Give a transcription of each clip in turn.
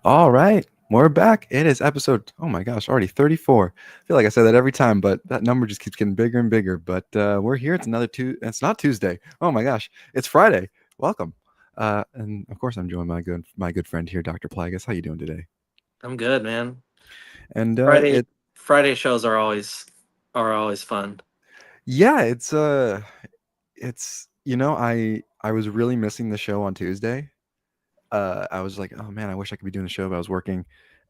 All right, we're back. It is episode, oh my gosh, already 34. I feel like I say that every time, but that number just keeps getting bigger and bigger. But we're here. It's it's not Tuesday. Oh my gosh, it's Friday. Welcome. And of course, I'm joined by my good friend here, Dr. Plagas. How you doing today? I'm good, man. And Friday it Friday shows are always fun. yeah, it's I was really missing the show on Tuesday. I was like, oh man, I wish I could be doing the show, but I was working.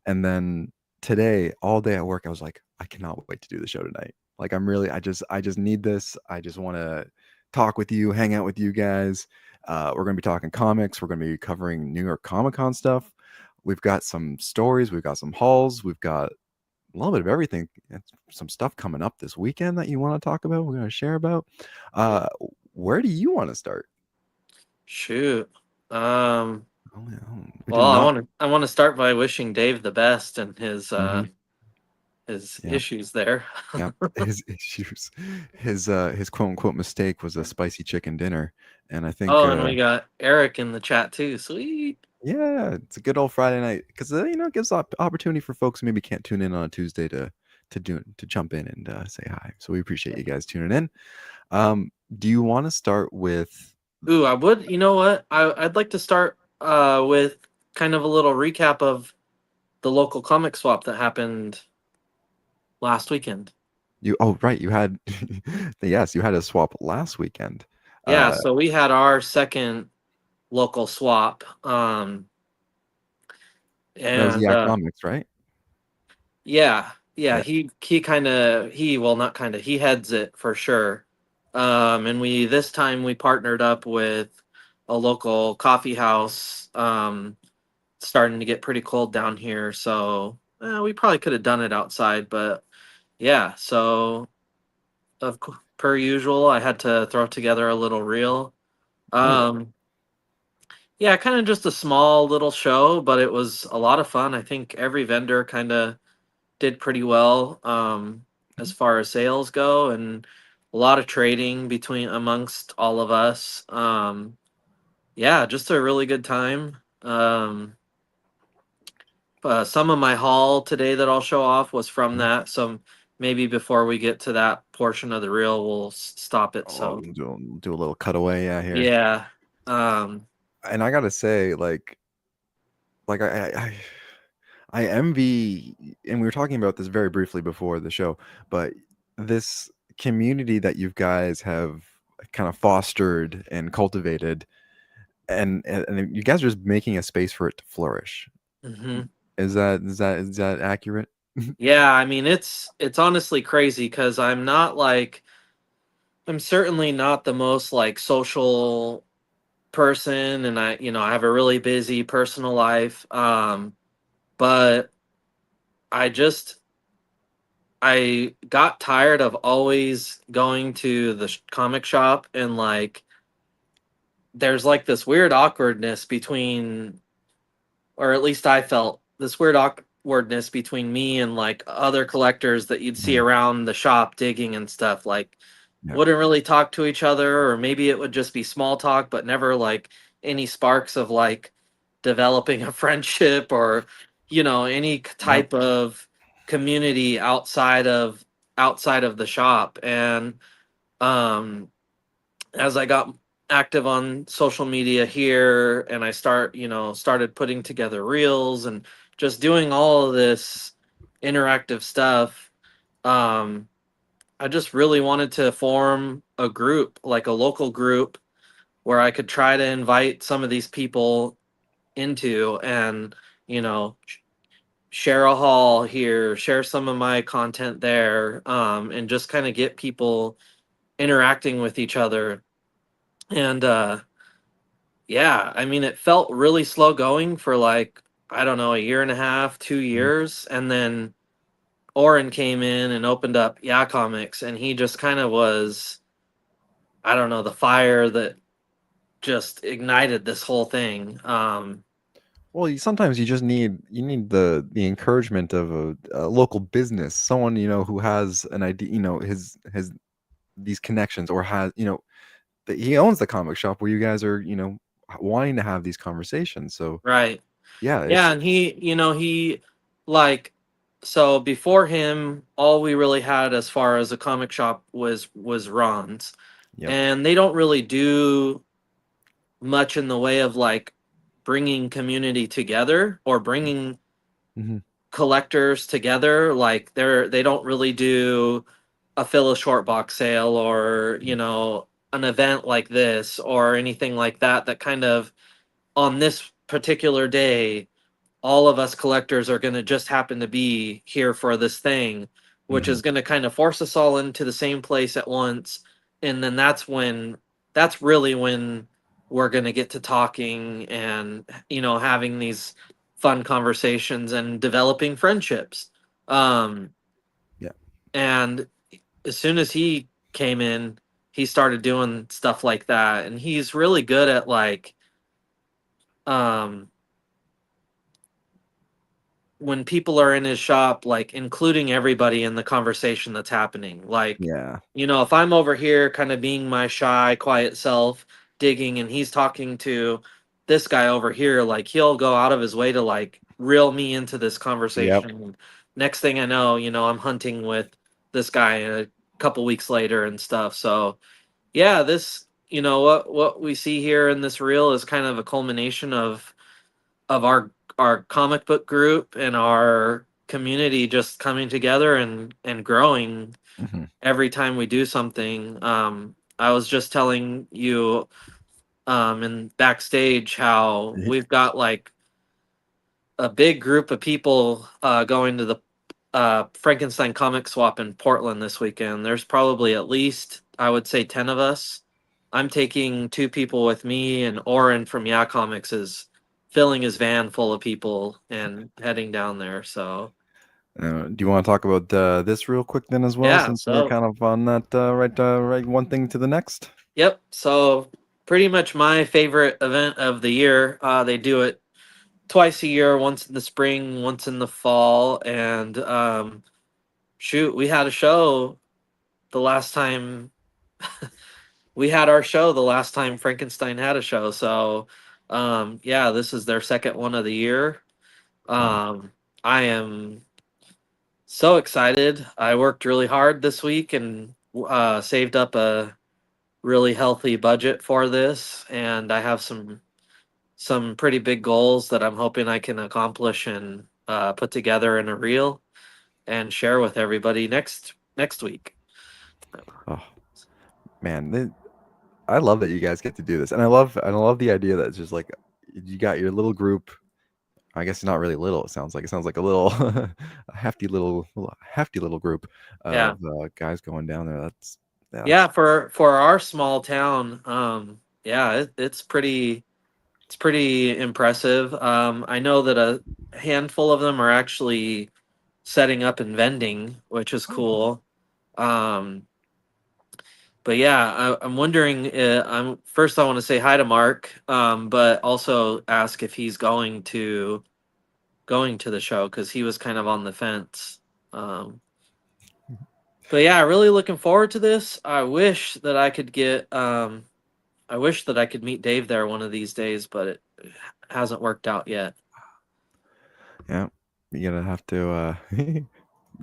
And then today, all day at work, I was like, I cannot wait to do the show tonight. Like I just need this. I just want to talk with you, hang out with you guys. We're gonna be talking comics. We're gonna be covering New York Comic Con stuff. We've got some stories. We've got some hauls. We've got a little bit of everything. And some stuff coming up this weekend that you want to talk about. We're gonna share about. Yeah. Uh, where do you want to start? Shoot. Um Oh, yeah, we well, did I not. want to I want to start by wishing Dave the best and Mhm. his Yeah. issues there. Yeah, his issues, his quote unquote mistake was a spicy chicken dinner, and I think, Oh, and we got Eric in the chat too. Sweet. yeah, it's a good old Friday night because it gives opportunity for folks who maybe can't tune in on a Tuesday to jump in and say hi. So we appreciate you guys tuning in. Do you want to start with? Ooh, I would, you know what? I'd like to start with kind of a little recap of the local comic swap that happened last weekend. You? Oh, right, you had yes, you had a swap last weekend. Yeah, Uh, so we had our second local swap. that was And Yak Comics, right? Yeah, yeah, Yeah. he kind of he well not kind of he heads it for sure. And we this time we partnered up with a local coffee house. Starting to get pretty cold down here, so we probably could have done it outside, but yeah. So per usual, I had to throw together a little reel. Oh yeah. Um, yeah, kind of just a small little show, but it was a lot of fun. I think every vendor kind of did pretty well as far as sales go, and a lot of trading between amongst all of us. Yeah, just a really good time. Some of my haul today that I'll show off was from Mhm. that. So maybe before we get to that portion of the reel, we'll stop it. Oh, So do a little cutaway, yeah, here. yeah, um, And I gotta say, like I envy, and we were talking about this very briefly before the show, but this community that you guys have kind of fostered and cultivated, and you guys are just making a space for it to flourish. mhm. Is that accurate? Yeah. I mean, it's honestly crazy because I'm certainly not the most like social person, and I have a really busy personal life. But I just I got tired of always going to the comic shop, and like there's like this weird awkwardness between, or at least I felt this weird awkwardness between me and like other collectors that you'd see Mhm. around the shop digging and stuff, like Yeah. wouldn't really talk to each other, or maybe it would just be small talk but never like any sparks of like developing a friendship, or any Yep. type of community outside of the shop. And um as I got active on social media here, and I started putting together reels and just doing all of this interactive stuff, um I just really wanted to form a group, like a local group, where I could try to invite some of these people into, and you know sh- share a haul here, share some of my content there, and just kind of get people interacting with each other. And yeah, I mean, it felt really slow going for like, I don't know, a year and a half, two Mhm. years. And then Oren came in and opened up Yeah Comics, and he just kind of was, I don't know, the fire that just ignited this whole thing. Well, sometimes you need the encouragement of a local business, someone who has an idea, his these connections, or has that he owns the comic shop where you guys are wanting to have these conversations. So Right. Yeah, Yeah, it's and he like so before him, all we really had as far as a comic shop was Ron's, yep. and they don't really do much in the way of like bringing community together or bringing Hmm. collectors together. Like they don't really do a fill a short box sale or an event like this or anything like that that kind of on this particular day all of us collectors are going to just happen to be here for this thing, which Hmm. is going to kind of force us all into the same place at once. And then that's really when we're going to get to talking and, having these fun conversations and developing friendships. Um, Yeah. and as soon as he came in, he started doing stuff like that. And he's really good at um, when people are in his shop, like including everybody in the conversation that's happening. Like, Yeah. if I'm over here kind of being my shy, quiet self, digging, and he's talking to this guy over here, like he'll go out of his way to like reel me into this Yep. conversation. Next thing I know, I'm hunting with this guy a couple weeks later and stuff. So yeah, this, what we see here in this reel is kind of a culmination of our comic book group and our community just coming together and growing Hmm. every time we do something. I was just telling you in backstage how we've got like a big group of people going to the Frankenstein comic swap in Portland this weekend. There's probably at least, I would say, 10 of us. I'm taking two people with me, and Oren from Yeah Comics is filling his van full of people and heading down there. So, Do you want to talk about this real quick then as well, yeah. since we're So, kind of on that right one thing to the next? yep. So, pretty much my favorite event of the year. They do it twice a year, once in the spring, once in the fall. And shoot, we had a show the last time we had our show the last time Frankenstein had a show. So, yeah, this is their second one of the year. Wow. I am so excited. I worked really hard this week and saved up a really healthy budget for this, and I have some pretty big goals that I'm hoping I can accomplish and put together in a reel and share with everybody next week. Oh man, I love that you guys get to do this, and I love the idea that it's just like you got your little group. I guess it's not really little. It sounds like a little, a hefty little group Yeah. of guys going down there. Yeah, That's for our small town, yeah, it's pretty impressive. I know that a handful of them are actually setting up and vending, which is cool. Um, but yeah, I'm wondering. I'm first. I want to say hi to Mark, but also ask if he's going to the show because he was kind of on the fence. Um, but yeah, really looking forward to this. I wish that I could meet Dave there one of these days, but it hasn't worked out yet. yeah. You're gonna have to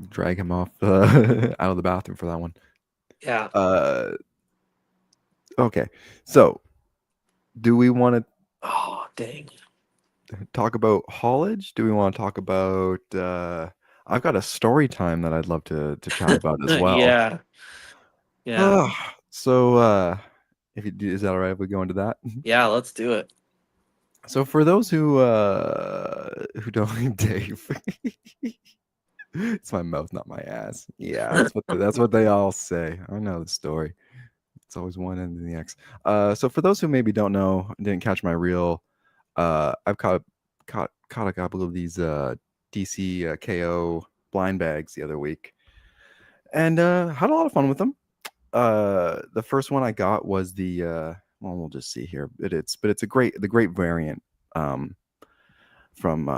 drag him off out of the bathroom for that one. Yeah. Uh, okay, so do we want to Oh, dang. talk about haulage? Do we want to talk about? I've got a story time that I'd love to chat about as well. Yeah. Yeah. So, if you do, is that all right if we go into that? Yeah, let's do it. So, for those who don't, Dave, it's my mouth, not my ass. Yeah, that's what they all say. I know the story. It's always one end in the X. So for those who maybe don't know, didn't catch my reel, I've caught a couple of these DC KO blind bags the other week, and had a lot of fun with them. The first one I got was the well, we'll just see here. It's the great variant um, from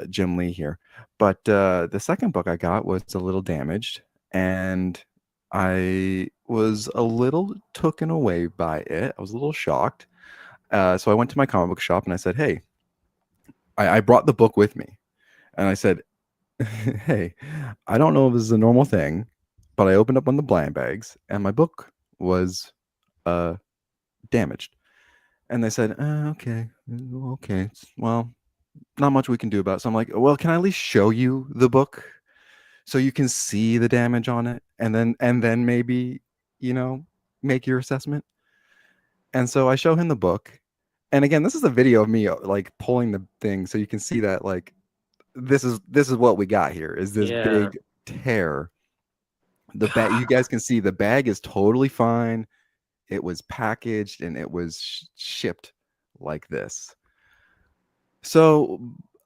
Jim Lee here. But the second book I got was a little damaged, and I was a little taken away by it. I was a little shocked. So I went to my comic book shop and I said, "Hey, I brought the book with me, and I said, "Hey, I don't know if this is a normal thing, but I opened up one of the blind bags, and my book was uh damaged." And they said, "Okay, okay, well, not much we can do about it." So I'm like, "Well, can I at least show you the book so you can see the damage on it, and then maybe, you know, make your assessment?" And so I show him the book, and again, this is a video of me like pulling the thing so you can see that like this is what we got here is this Yeah. big tear. The bag, you God. guys can see the bag is totally fine. It was packaged and it was shipped like this. So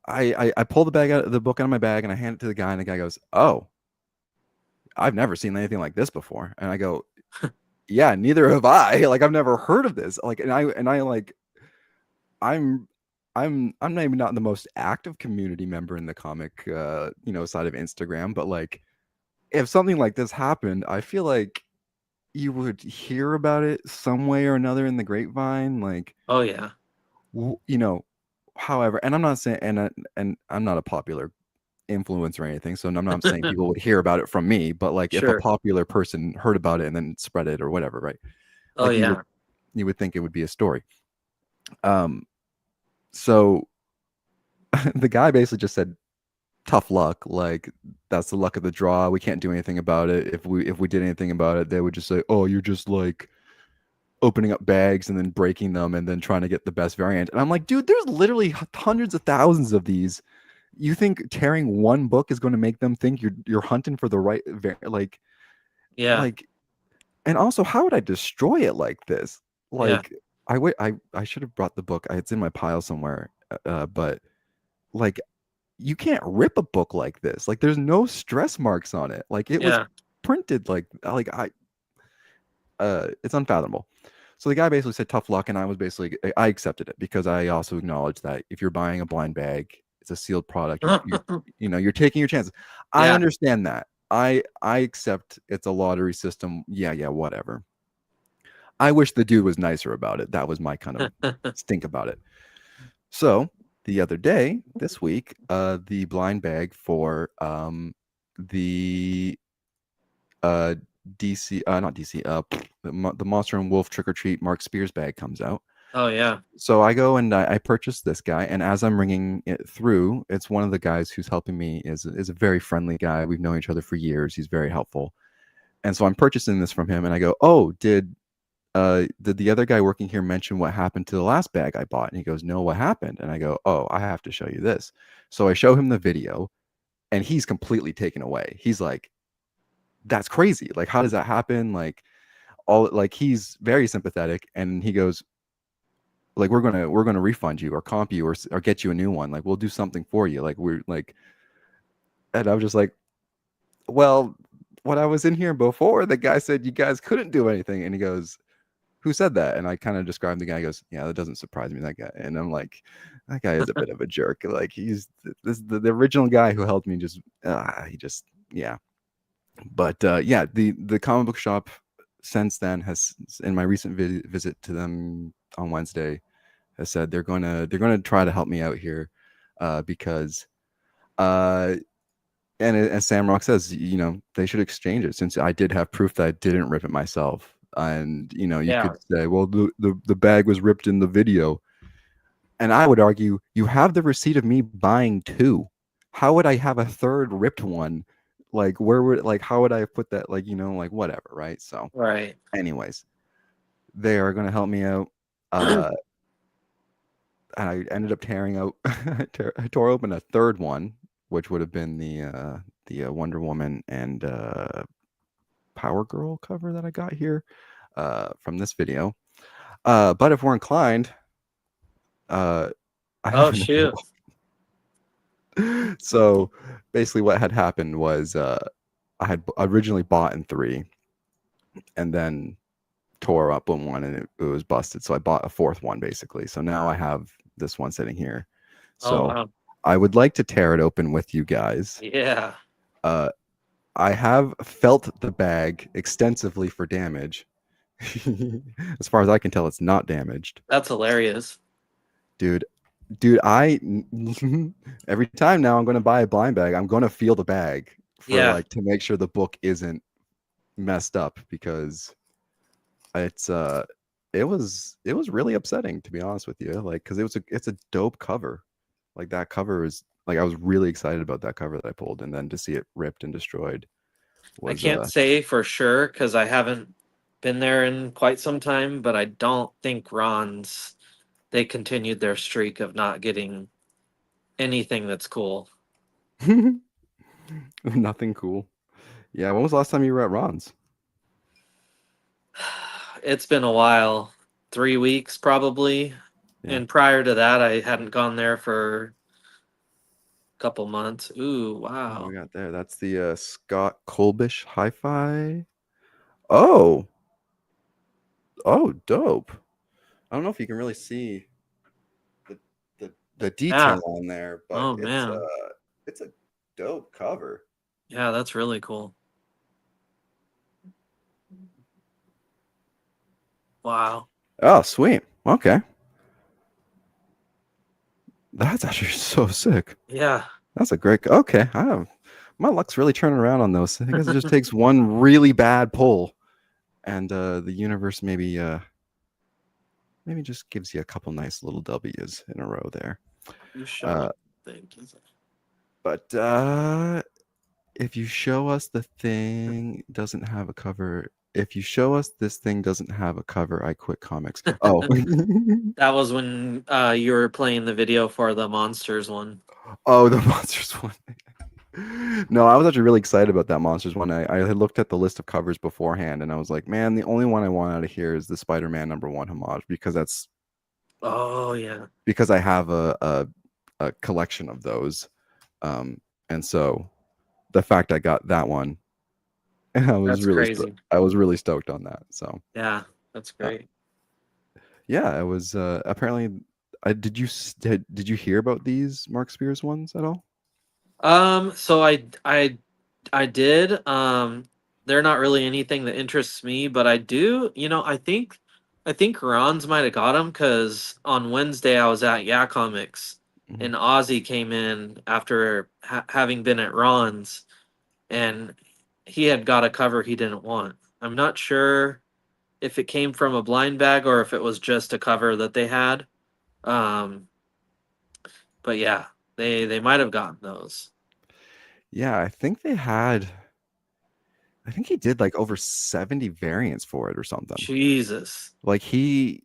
I pull the bag out, the book out of my bag, and I hand it to the guy, and the guy goes, "Oh, I've never seen anything like this before." And I go, "Yeah, neither have I. Like I've never heard of this." Like, and I like I'm I'm maybe not the most active community member in the comic side of Instagram, but like if something like this happened, I feel like you would hear about it some way or another in the grapevine, like Oh yeah. w- you know. However, and I'm not saying, and I'm not a popular influence or anything, so I'm not saying people would hear about it from me, but like if a Sure. popular person heard about it and then spread it or whatever, right? Oh Like yeah. you would think it would be a story. Um, so the guy basically just said, "Tough luck. Like that's the luck of the draw. We can't do anything about it. If we did anything about it, they would just say, 'Oh, you're just like opening up bags and then breaking them and then trying to get the best variant.'" And I'm like, "Dude, there's literally hundreds of thousands of these. You think tearing one book is going to make them think you're hunting for the right like Yeah. like and also how would I destroy it like this? Yeah. Like I should have brought the book. It's in my pile somewhere. But like you can't rip a book like this. Like there's no stress marks on it. Like it was Yeah. printed like I it's unfathomable. So the guy basically said tough luck, and I was basically I accepted it because I also acknowledge that if you're buying a blind bag, it's a sealed product. You're taking your chances. I Yeah. understand that. I accept it's a lottery system. Yeah, yeah, whatever. I wish the dude was nicer about it. That was my kind of stink about it. So the other day, this week, the blind bag for the uh DC, not DC, the Monster and Wolf Trick or Treat Mark Spears bag comes out. Oh yeah. So I go and I purchase this guy, and as I'm ringing it through, it's one of the guys who's helping me is a very friendly guy. We've known each other for years. He's very helpful, and so I'm purchasing this from him, and I go, "Oh, did the other guy working here mention what happened to the last bag I bought?" And he goes, "No, what happened?" And I go, "Oh, I have to show you this." So I show him the video, and he's completely taken away. He's like, "That's crazy! Like, how does that happen?" Like, all like he's very sympathetic, and he goes, like, we're gonna refund you or comp you or get you a new one. Like, we'll do something for you. Like, we're like, and I was just like, well, when I was in here before, the guy said you guys couldn't do anything, and he goes, "Who said that?" And I kind of described the guy. He goes, "Yeah, that doesn't surprise me, that guy." And I'm like, that guy is a bit of a jerk. Like he's this the original guy who helped me. Just he just yeah. But yeah, the comic book shop since then has, in my recent visit to them on Wednesday, has said they're gonna try to help me out here, because uh and as Sam Rock says, they should exchange it since I did have proof that I didn't rip it myself. And you Yeah. could say, well, the bag was ripped in the video, and I would argue you have the receipt of me buying two. How would I have a third ripped one? Like where would like how would I put that? Like like whatever, right? So, Right. anyways, they are going to help me out. Uh, and I ended up tearing out, I tore open a third one, which would have been the Wonder Woman and Power Girl cover that I got here from this video. But if we're inclined, uh, I Oh have another shoot. one. So basically, what had happened was I had originally bought in three, and then tore up on one, and it was busted. So I bought a fourth one basically. So now I have this one sitting here. Oh So wow. I would like to tear it open with you guys. Yeah. Uh, I have felt the bag extensively for damage. As far as I can tell, it's not damaged. That's hilarious. Dude, dude, I every time now I'm going to buy a blind bag, I'm going to feel the bag for Yeah, like to make sure the book isn't messed up because it's it was really upsetting to be honest with you. Like cuz it's a dope cover. Like that cover is like I was really excited about that cover that I pulled and then to see it ripped and destroyed I was can't say for sure because I haven't been there in quite some time, but I don't think Ron's they continued their streak of not getting anything that's cool. nothing cool. Yeah, when was the last time you were at Ron's? It's been a while, 3 weeks probably. Yeah. And prior to that, I hadn't gone there for a couple months. Ooh, What we wow. got there? That's the Scott Kolbish Hi-Fi. Oh, oh, dope. I don't know if you can really see the the Yeah. detail on there, but Oh man. it's a dope cover. Yeah, that's really cool. Wow. Oh, sweet. Okay. That's actually so sick. Yeah. That's a great okay. My luck's really turning around on those. I guess it just takes one really bad pull and the universe maybe just gives you a couple nice little W's in a row there. You show Uh up. Thank you. but if you show us the thing doesn't have a cover, if you show us this thing doesn't have a cover, I quit comics. Oh. That was when you were playing the video for the monsters one. Oh, the monsters one. No, I was actually really excited about that monsters one. I had looked at the list of covers beforehand and I was like, man, the only one I want out of here is the Spider-Man #1 homage Oh yeah. because I have a collection of those. Um, and so the fact I got that one, That's crazy. I was really stoked on that. So Yeah, that's uh, great. yeah, it was apparently. Did you hear about these Mark Spears ones at all? So I did. They're not really anything that interests me, but I do. I think Ron's might have got them because on Wednesday I was at Yeah Comics, Mhm. and Ozzy came in after having been at Ron's, and he had got a cover he didn't want. I'm not sure if it came from a blind bag or if it was just a cover that they had. Um, but yeah, they might have gotten those. Yeah, I think he did like over 70 variants for it or something. Jesus, Like he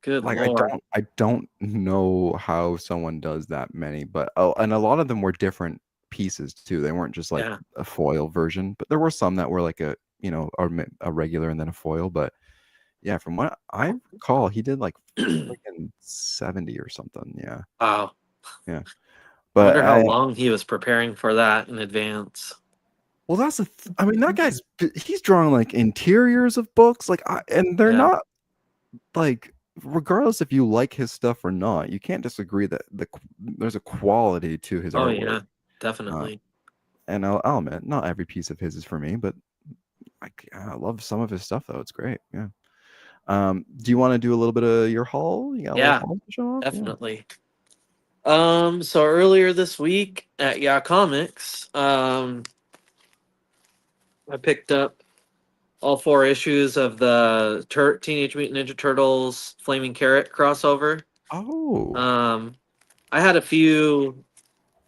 good like lord. I don't know how someone does that many, but oh, and a lot of them were different pieces too. They weren't just like Yeah. a foil version, but there were some that were like a regular and then a foil. But yeah, from what I recall, he did like freaking 70 or something. Yeah, Wow. yeah. I But wonder how I long he was preparing for that in advance. well, I mean, that he's drawing like interiors of books, and they're Yeah. not like regardless if you like his stuff or not, you can't disagree that there's a quality to his Oh artwork. yeah, Uh, definitely. and I'll admit, not every piece of his is for me, but I love some of his stuff though. It's great. Yeah. Do you want to do a little bit of your haul? You got a little Yeah, haul to show off? Yeah. definitely. So earlier this week at Yeah Comics, I picked up all four issues of the Teenage Mutant Ninja Turtles Flaming Carrot crossover. Oh, Um, I had a few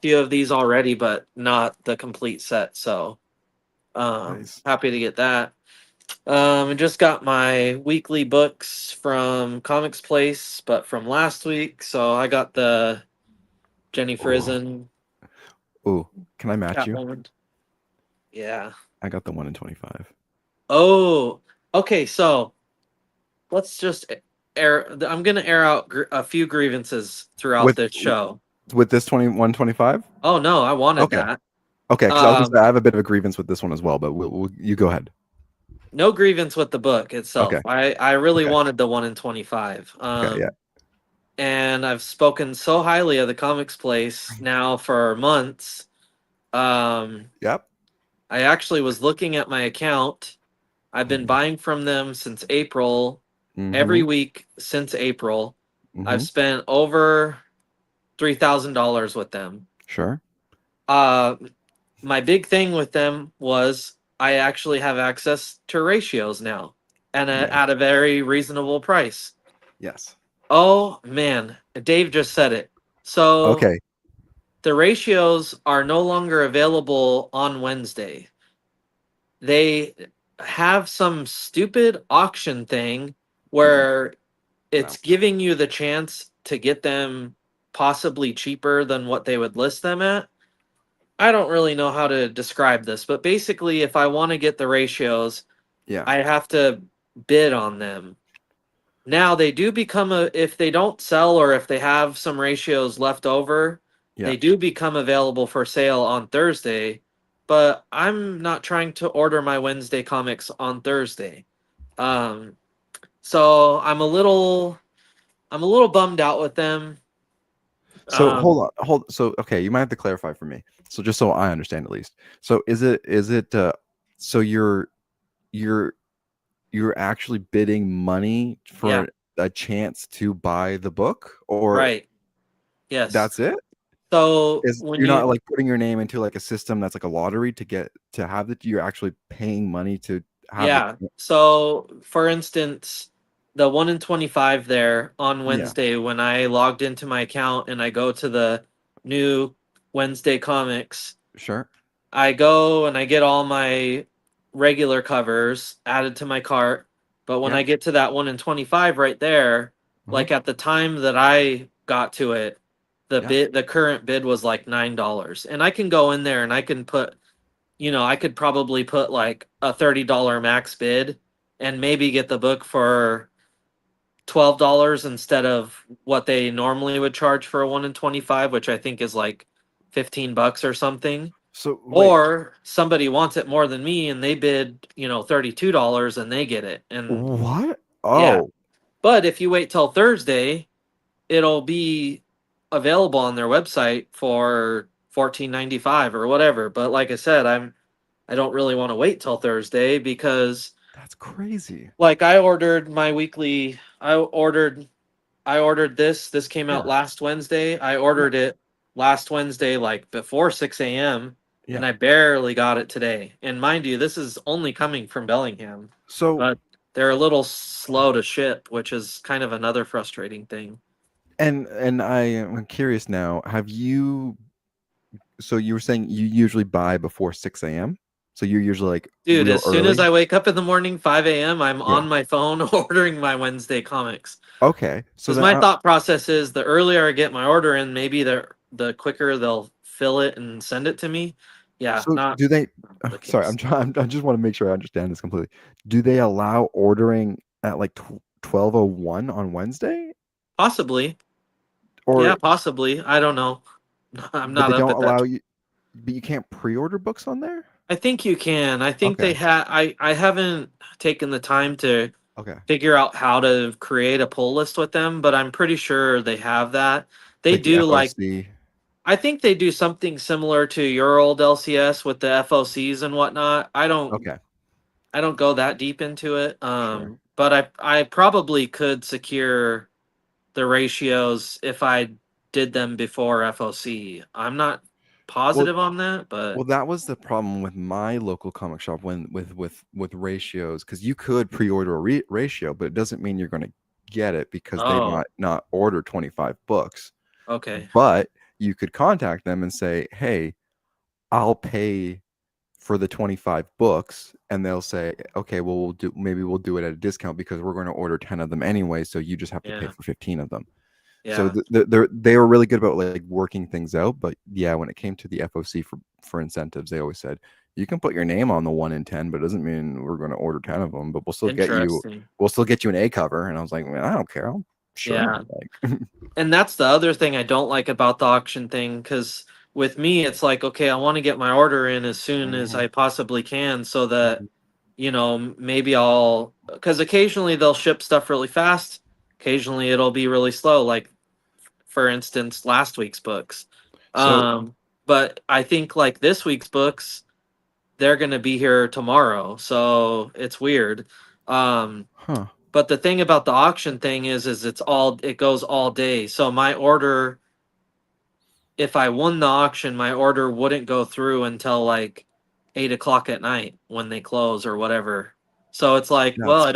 of these already, but not the complete set. So nice. happy to get that. I just got my weekly books from Comics Place, but from last week. So I got the Jenny Oh, Frison oh, can I match you? Catwoman. Yeah. I got the 1 in 25. Oh, okay. So let's just air. I'm gonna air out a few grievances throughout With this show. with this 21 25. Oh no, I wanted Okay. that. Okay, because I was gonna Um, say I have a bit of a grievance with this one as well, but you go ahead. no grievance with the book itself. Okay. I really Okay. wanted the 1 in 25. Okay. Yeah. And I've spoken so highly of the Comics Place now for months. Um, Yep. I actually was looking at my account. I've been Mhm. buying from them since April, every Mhm. week since April. I've Mhm. spent over $3,000 with them. Sure. Uh, my big thing with them was I actually have access to ratios now, and Yes. at a very reasonable price. Yes. Oh man, Dave just said it. So Okay. the ratios are no longer available on Wednesday. They have some stupid auction thing Mm-mm. where No. it's giving you the chance to get them possibly cheaper than what they would list them at. I don't really know how to describe this, but basically, if I want to get the ratios, Yeah. I have to bid on them. Now they do become a if they don't sell or if they have some ratios left over, Yeah. they do become available for sale on Thursday, but I'm not trying to order my Wednesday comics on Thursday. Um so I'm a little bummed out with them. So hold Um on, hold. So okay, you might have to clarify for me. So just so I understand at least. So is it so you're you're actually bidding money yeah, for a chance to buy the book, or right. Yes. that's it? So Is when you're not you like putting your name into like a system that's like a lottery to get to have it, you're actually paying money to have the Yeah. So, for instance, the 1 in 25 there on yeah, Wednesday, when I logged into my account and I go to the new Wednesday comics, sure. I go and I get all my regular covers added to my cart. But when Yeah. I get to that 1 in 25 right there, Uh-huh. like at the time that I got to it, Yeah. the current bid was like $9. And I can go in there and I can put I could probably put like a $30 max bid and maybe get the book for $12 instead of what they normally would charge for a 1 in 25, which I think is like $15 or something. So wait, Or somebody wants it more than me and they bid, $32 and they get it. And what? yeah. Oh, But if you wait till Thursday, it'll be available on their website for 14.95 or whatever. But like I said, I don't really want to wait till Thursday because that's crazy. like I ordered this came out Yeah. last Wednesday. I Yeah. ordered it last Wednesday like before 6 a.m. and Yeah. I barely got it today. And mind you, this is only coming from Bellingham, So but they're a little slow to ship, which is kind of another frustrating thing. and I am curious now, have you so you were saying you usually buy before 6 a.m.? So you're usually like Dude, real as soon as early? I wake up in the morning, 5 a.m., I'm Yeah. on my phone ordering my Wednesday comics. Okay. So Because then my thought process is the earlier I get my order in, maybe the quicker they'll fill it and send it to me. Yeah, so not do they the sorry, I'm case. trying I just want to make sure I understand this completely. Do they allow ordering at like 12:01 on Wednesday? Possibly. Yeah, Or possibly. I don't know. I'm but not they up don't at that. allow you but you can't pre-order books on there? I think you can. I think they Okay. had. I haven't taken the time to Okay. figure out how to create a pull list with them, but I'm pretty sure they have that. It's They like the do like FOC. I think they do something similar to your old LCS with the FOCs and whatnot. Okay. I don't go that deep into it. Sure. But I probably could secure the ratios if I did them before FOC. I'm not Well, positive on that, but Well, that was the problem with my local comic shop when with ratios because you could pre-order a ratio, but it doesn't mean you're going to get it because they oh, might not order 25 books. okay. But you could contact them and say, "Hey, I'll pay for the 25 books," and they'll say, "Okay, well we'll do it at a discount because we're going to order 10 of them anyway, so you just have to pay Yeah. for 15 of them." So Yeah. they were really good about like working things out, but yeah, when it came to the FOC for incentives, they always said you can put your name on the 1 in 10, but it doesn't mean we're going to order 10 of them. But Interesting. we'll still get you an A cover. And I was like, man, I don't care. Sure. Yeah. Like, And that's the other thing I don't like about the auction thing cuz with me it's like okay, I want to get my order in as soon as mhm, I possibly can so that mhm. maybe I'll because occasionally they'll ship stuff really fast. Occasionally it'll be really slow, like for instance, last week's books. So, But I think like this week's books, they're gonna be here tomorrow, so it's weird. Um, huh? but the thing about the auction thing is it goes all day. So my order if I won the auction, my order wouldn't go through until like 8 o'clock at night when they close or whatever. So it's like, well, That's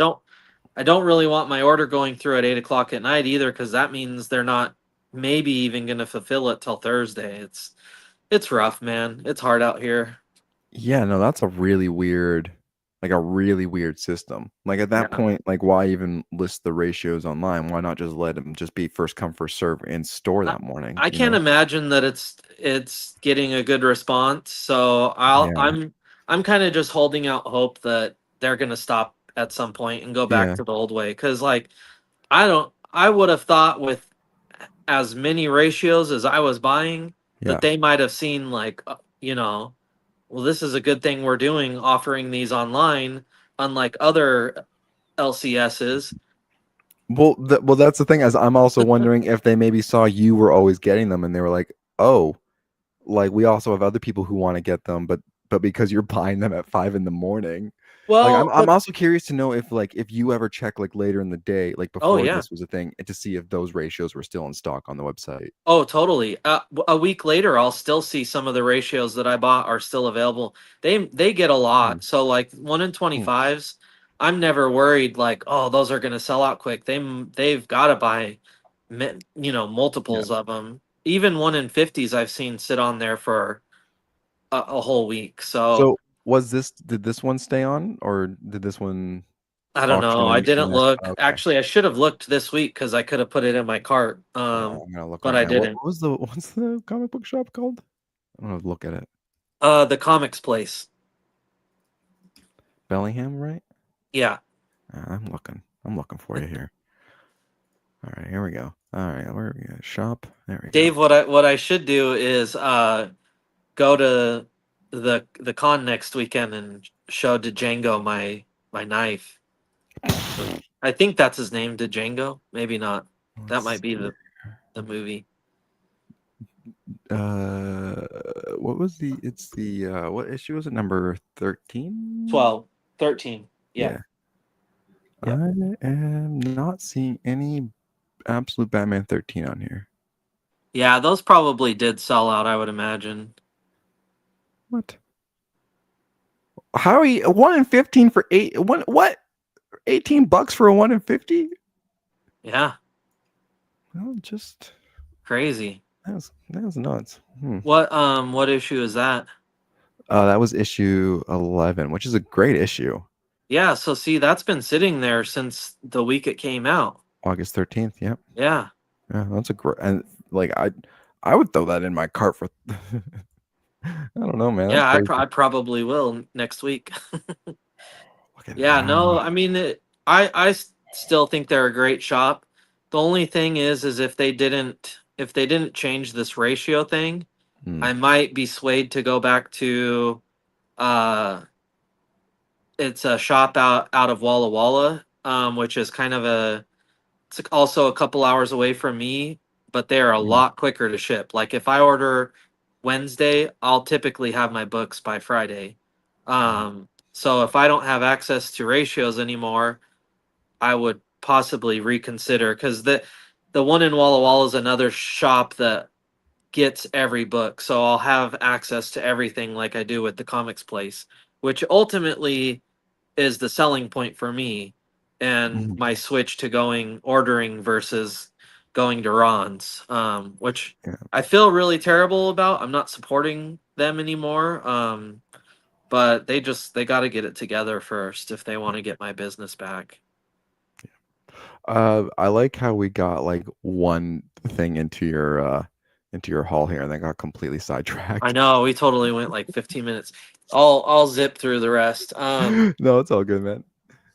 I don't really want my order going through at 8 o'clock at night either, because that means they're not maybe even gonna fulfill it till Thursday. It's rough, man. It's hard out here. yeah, no, that's a really weird, like a really weird system. Like at that Yeah. point, like why even list the ratios online? Why not just let them just be first come first serve in store I, that morning? I You can't know? imagine that it's getting a good response. So Yeah, I'm kind of just holding out hope that they're gonna stop at some point and go back yeah, to the old way. Cause like I would have thought with as many ratios as I was buying that yeah. they might have seen like well, this is a good thing we're doing offering these online, unlike other LCSs. Well, that's the thing. As I'm also wondering if they maybe saw you were always getting them, and they were like, "Oh, like we also have other people who want to get them, but because you're buying them at 5 in the morning." Like I'm Well, I'm but also curious to know if you ever check like later in the day, like oh before yeah. this was a thing, to see if those ratios were still in stock on the website. Oh, totally. A week later, I'll still see some of the ratios that I bought are still available. They get a Hmm, lot. So like 1 in hmm, 25s, I'm never worried like, oh, those are gonna sell out quick. They've got to buy, yeah. multiples of them. Even 1 in 50s, I've seen sit on there for a whole week. So So did this one stay on, or did this one I don't auction know. and I you didn't and that? look. Okay, Actually, I should have looked this week because I could have put it in my cart. I'm gonna look But right I now. didn't. What's the comic book shop called? I'm gonna look at it. The comics place. Bellingham, right? Yeah. I'm looking. I'm looking for you here. All right, here we go. All right, where are we at? Shop. There we go. Dave, what I should do is go to the con next weekend and show Django my knife. I think that's his name, Django. Maybe not. That might Let's be see. the movie. Uh, what was the? It's the what issue was it? Number 13? 12, 13. Yeah. Yeah. Yeah. I am not seeing any absolute Batman 13 on here. Yeah, those probably did sell out, I would imagine. What? How are you 1 in 15 for eight? What? $18 for a 1 in 50? Yeah. Well, just Crazy. that's nuts. Hmm. What issue is that? That was issue 11, which is a great issue. Yeah, so see, that's been sitting there since the week it came out. August 13th. Yep. Yeah. Yeah, that's a great, and like I would throw that in my cart for I don't know, man. That's Yeah, crazy. I probably will next week. Look at Yeah, no, that. I mean, still think they're a great shop. The only thing is if they didn't change this ratio thing, Hmm. I might be swayed to go back to uh it's a shop out of Walla Walla, which is kind of it's also a couple hours away from me, but they are a Hmm. lot quicker to ship. Like if I order Wednesday, I'll typically have my books by Friday. So if I don't have access to ratios anymore, I would possibly reconsider, because the one in Walla Walla is another shop that gets every book, so I'll have access to everything like I do with the comics place, which ultimately is the selling point for me, and Hmm. my switch to going ordering versus going to Ron's, which Yeah. I feel really terrible about. I'm not supporting them anymore, but they got to get it together first if they want to get my business back. I like how we got like one thing into your haul here and then got completely I sidetracked. know we totally went like 15 minutes. I'll zip through the rest. No, it's all good, man.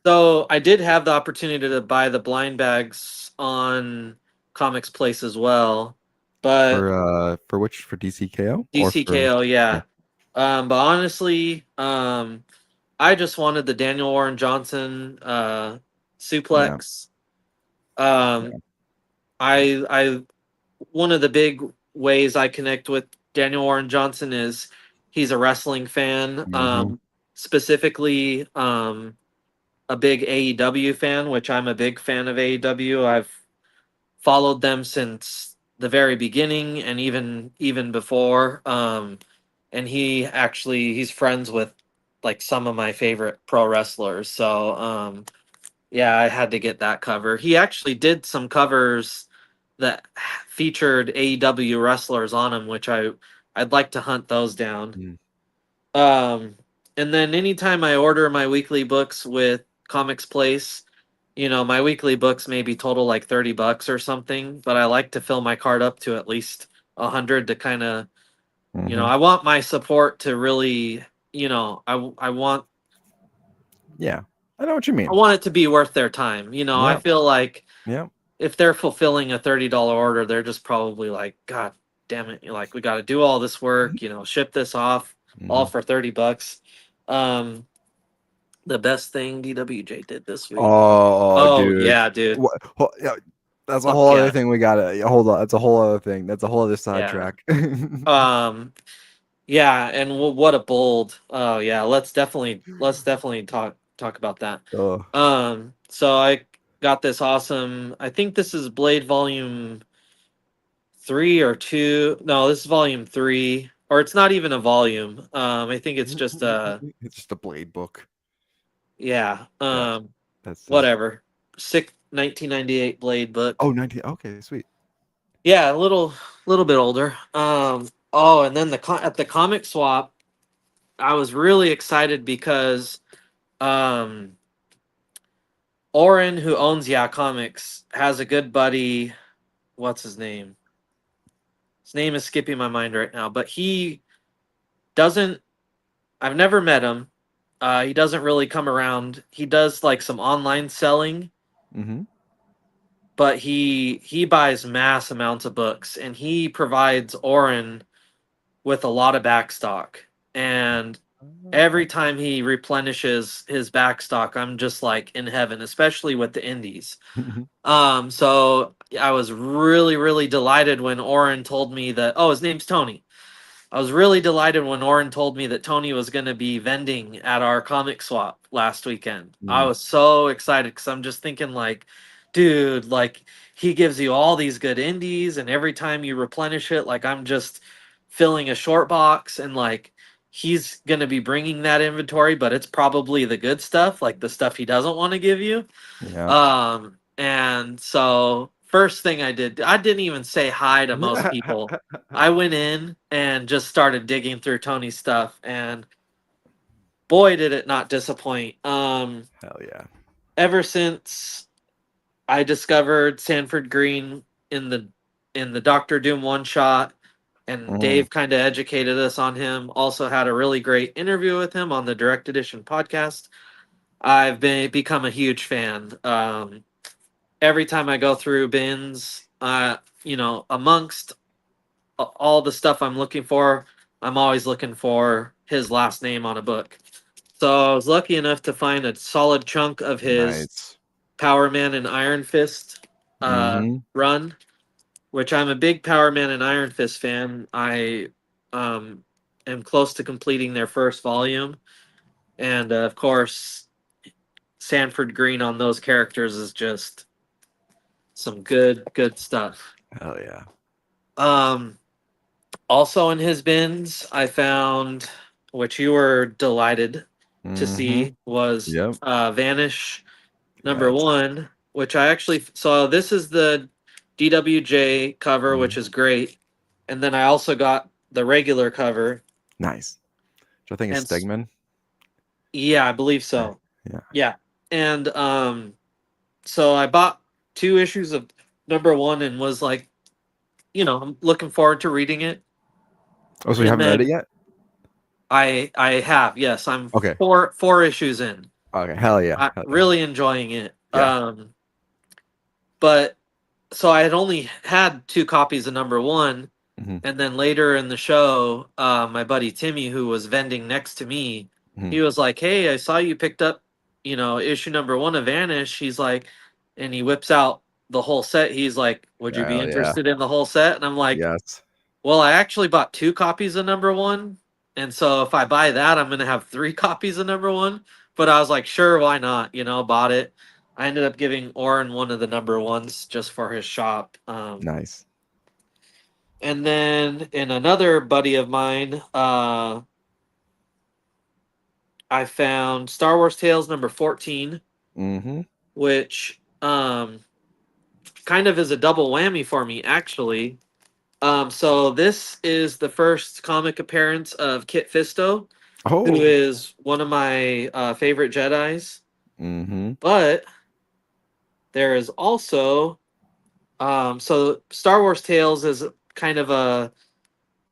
So I did have the opportunity to buy the blind bags on Comics Place as well, but For which, for DCKO or for DCKO, yeah, yeah. But honestly, I just wanted the Daniel Warren Johnson yeah, suplex. Um, I one of the big ways I connect with Daniel Warren Johnson is he's a wrestling fan, hmm, specifically a big AEW fan, which I'm a big fan of AEW. I've followed them since. the very beginning and even before. And he's friends with like some of my favorite pro wrestlers. So yeah, I had to get that cover. He actually did some covers that featured AEW wrestlers on them, which I'd like to hunt those down. Mm. Um, and then anytime I order my weekly books with Comics Place, my weekly books maybe total like $30 or something, but I like to fill my cart up to at least 100 to kind of, Mhm. I want my support to really, I want Yeah. I know what you I mean. want it to be worth their time. I Yep. feel like Yep. if they're fulfilling a $30 order, they're just probably like, God damn it, like we got to do all this work, ship this off all Mhm. for $30. Um, the best thing DWJ did this week. Oh, Oh dude. yeah, dude. What? Yeah, that's a Fuck whole other yeah. thing we gotta hold on. That's a whole other thing. That's a whole other Yeah. sidetrack. Um yeah, and what a bold. Oh yeah, let's definitely talk about that. Oh. So I got this awesome. I think this is Blade Volume 3 or 2. No, this is Volume 3, or it's not even a volume. I think it's just It's just a Blade book. yeah. Yeah, that's just. Whatever. Sick 1998 Blade book. Oh, 19. Okay, sweet. Yeah, a little bit older. Oh, and then at the comic swap, I was really excited because um Oren, who owns Yeah Comics, has a good buddy. What's his name? His name is skipping my mind right now, but he doesn't. I've never met him. He doesn't really come around. He does like some online selling, Mm-hmm. but he buys mass amounts of books, and he provides Oren with a lot of backstock. And every time he replenishes his backstock, I'm just like in heaven, especially with the indies. So I was really, really delighted when Oren told me that, oh, his name's Tony. I was really delighted when Oren told me that Tony was going to be vending at our comic swap last weekend. I Mm. was so excited because I'm just thinking, like, dude, like, he gives you all these good indies, and every time you replenish it, like, I'm just filling a short box, and like, he's going to be bringing that inventory, but it's probably the good stuff, like the stuff he doesn't want to give you. Yeah. And so first thing I didn't even say hi to most people. I went in and just started digging through Tony's stuff, and boy, did it not disappoint. Hell yeah. Ever since I discovered Sanford Green in the in the Doctor Doom one shot, and Mm. Dave kind of educated us on him. Also had a really great interview with him on the Direct Edition podcast. I've become a huge fan. Every time I go through bins, amongst all the stuff I'm looking for, I'm always looking for his last name on a book. So I was lucky enough to find a solid chunk of his Nice. Power Man and Iron Fist Mm-hmm. run, which I'm a big Power Man and Iron Fist fan. I um, am close to completing their first volume, and of course, Sanford Green on those characters is just some good stuff. Hell yeah. Um, Also in his bins, I found, which you were delighted to Mm-hmm. see, was Yep. Vanish number Yes. one, which I actually saw. This is the DWJ cover, which Mhm. is great, and then I also got the regular cover, Nice. So I think it's and Stegman. yeah, I believe Okay. so. Yeah. Yeah, and so I bought 2 issues of number one and was like, I'm looking forward to reading it, Oh, so you and haven't read it then yet? I have, yes, I'm Okay. four issues in. Okay. Hell yeah. I'm Hell yeah. really enjoying it. Yeah. But so I had only had 2 copies of number one, Mhm. and then later in the show, my buddy Timmy, who was vending next to me, Mhm. he was like, "Hey, I saw you picked up, issue number one of Vanish." He's like, and he whips out the whole set. He's like, "Would you be Hell yeah. interested in the whole set?" And I'm like, Yes. well, I actually bought 2 copies of number one. And so if I buy that, I'm going to have 3 copies of number one. But I was like, sure, why not? Bought it. I ended up giving Oren one of the number ones just for his shop. Nice. And then in another buddy of mine, I found Star Wars Tales number 14, Mm-hmm. which kind of is a double whammy for me, actually. So this is the first comic appearance of Kit Fisto, who Oh. is one of my favorite Jedi's. Mm-hmm. But there is also so Star Wars Tales is kind of a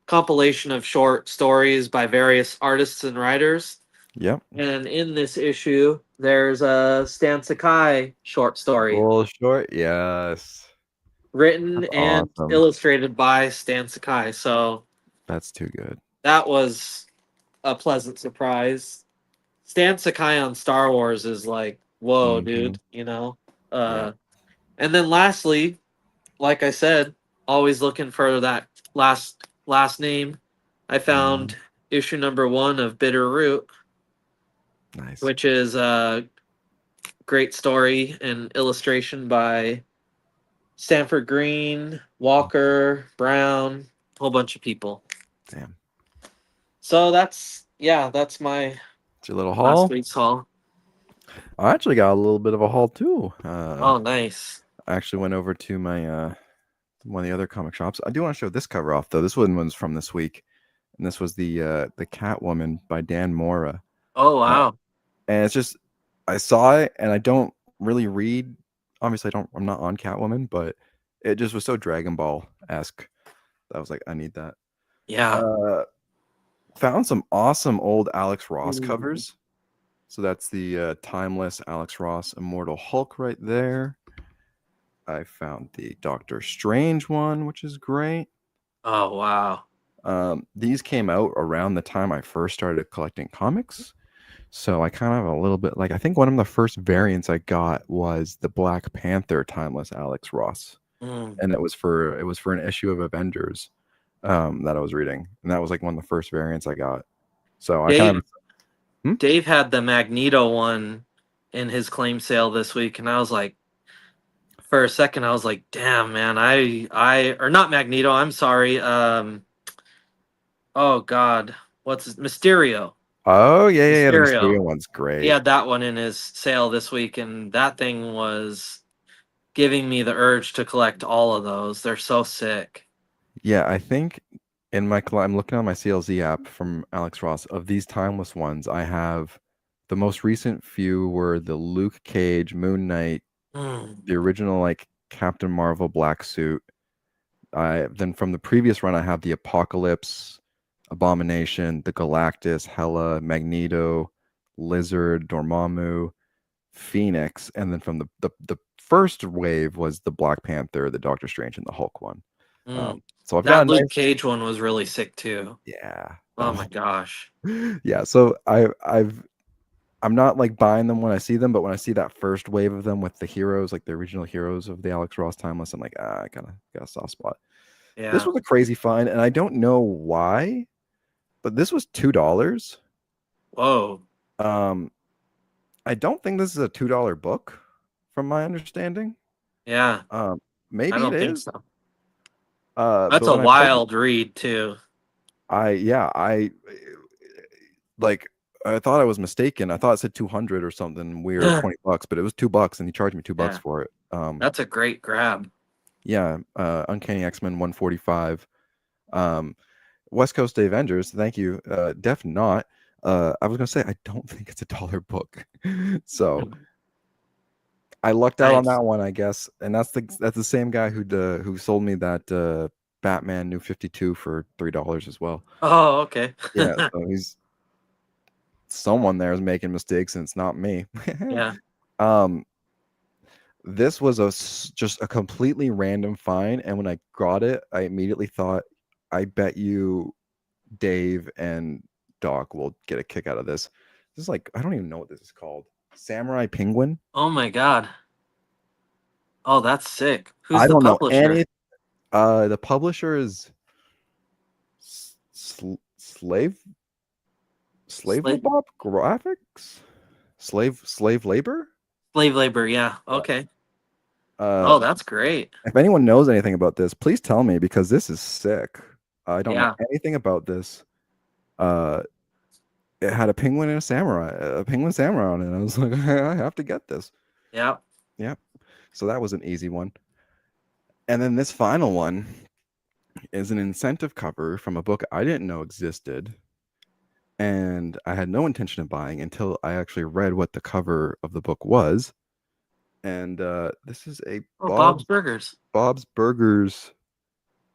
compilation of short stories by various artists and writers. Yep. And in this issue, there's a Stan Sakai short story Full short. Yes. written That's and awesome. illustrated by Stan Sakai. So That's too good. that was a pleasant surprise. Stan Sakai on Star Wars is like, whoa, Mm-hmm. dude, you know? Yeah. And then lastly, like I said, always looking for that last name. I Mm-hmm. found issue number 1 of Bitter Root, Nice. which is a great story and illustration by Stanford Green, Walker, Brown, a whole bunch of people. Damn. So that's my It's your little last haul. week's haul. I actually got a little bit of a haul too. Oh, nice. I actually went over to my one of the other comic shops. I do want to show this cover off though. This one was from this week, and this was the Catwoman by Dan Mora. Oh, Uh, wow. and it's just I saw it, and I don't really read. Obviously, I'm not on Catwoman, but it just was so Dragon Ball esque. I was like, I need that. Yeah. Uh, Found some awesome old Alex Ross Mm. covers. So that's the timeless Alex Ross Immortal Hulk right there. I found the Doctor Strange one, which is great. Oh, wow. These came out around the time I first started collecting comics. So I kind of have a little bit like I think one of the first variants I got was the Black Panther timeless Alex Ross. Mm. And it was for an issue of Avengers that I was reading. And that was like one of the first variants I got. So I kind Dave of hmm? Dave had the Magneto one in his claim sale this week, and I was like, for a second, I was like, damn, man, or not Magneto, I'm sorry. Oh God, Mysterio? Oh yeah, the Mysterio. Mysterio one's He great. had that one in his sale this week, and that thing was giving me the urge to collect all of those. They're so sick. Yeah, I think in my I'm looking on my CLZ app from Alex Ross. Of these timeless ones, I have the most recent few were the Luke Cage, Moon Knight, Mm. the original like Captain Marvel black suit. I then from the previous run, I have the Apocalypse, Abomination, the Galactus, Hela, Magneto, Lizard, Dormammu, Phoenix, and then from the first wave was the Black Panther, the Doctor Strange, and the Hulk one. Mm. So I've got That a Luke nice Cage one was really sick too. yeah. That Oh was my gosh. yeah. So I'm not like buying them when I see them, but when I see that first wave of them with the heroes, like the original heroes of the Alex Ross timeless, I'm like, I kind of got a soft spot. This Yeah. was a crazy find, and I don't know why, but this was $2. Whoa. Um, I don't think this is a $2 book, from my understanding. Yeah. Um, I maybe it don't think is. so. That's But a when I pulled wild read too. I like I thought I was mistaken. I thought it said 200 or something weird, $20, but it was $2 and he charged me $2 Yeah. for it. That's a great grab. Yeah, Uncanny X-Men 145. Um, West Coast Day Avengers, thank you. Def not. I was gonna say I don't think it's a dollar book. So I lucked out on Nice. that one, I guess. And that's the same guy who sold me that Batman New 52 for $3 as well. Oh, okay. Yeah, so he's someone there is making mistakes and it's not me. Yeah. um this was just a completely random find, and when I got it I immediately thought, I bet you Dave and Doc will get a kick out of this. This is like I don't even know what this is called. Samurai Penguin. Oh my God. Oh, that's sick. Who's I the don't know publisher? any. The publisher is slave Slave Bob Graphics. Slave labor. slave labor. Yeah. Yeah. Okay. Uh, Oh, that's great. if anyone knows anything about this, please tell me because this is sick. I don't know Yeah. anything about this. Uh, it had a penguin and a penguin samurai on it. I was like, I have to get this. Yeah. Yeah. So that was an easy one. And then this final one is an incentive cover from a book I didn't know existed. And I had no intention of buying until I actually read what the cover of the book was. And this is a Oh, Bob's Burgers. Bob's Burgers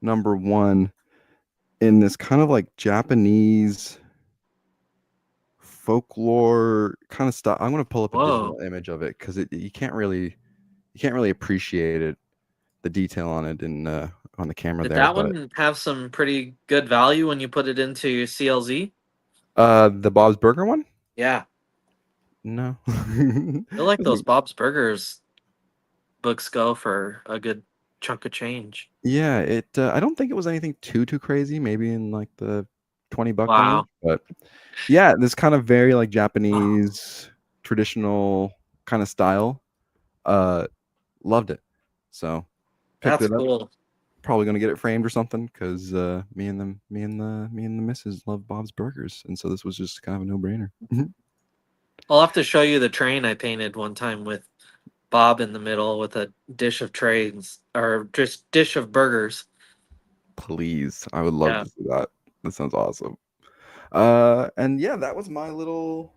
#1 in this kind of like Japanese folklore kind of stuff. I'm gonna pull up a Whoa. digital image of it because you can't really appreciate it, the detail on it in on the camera Did there. that But one have some pretty good value when you put it into CLZ? the Bob's Burger one, Yeah. no. I feel like those Bob's Burgers books go for a good chunk of change. Yeah, it. I don't think it was anything too crazy. Maybe in like the $20 range, Wow. but yeah, this kind of very like Oh, Japanese traditional kind of style. Uh, Loved it. So picked that's it up. cool. Probably gonna get it framed or something because me and the missus love Bob's Burgers, and so this was just kind of a no brainer. I'll have to show you the train I painted one time with Bob in the middle with a dish of trains or just dish of burgers. Please, I would love Yeah. to see that. That sounds awesome. And yeah, that was my little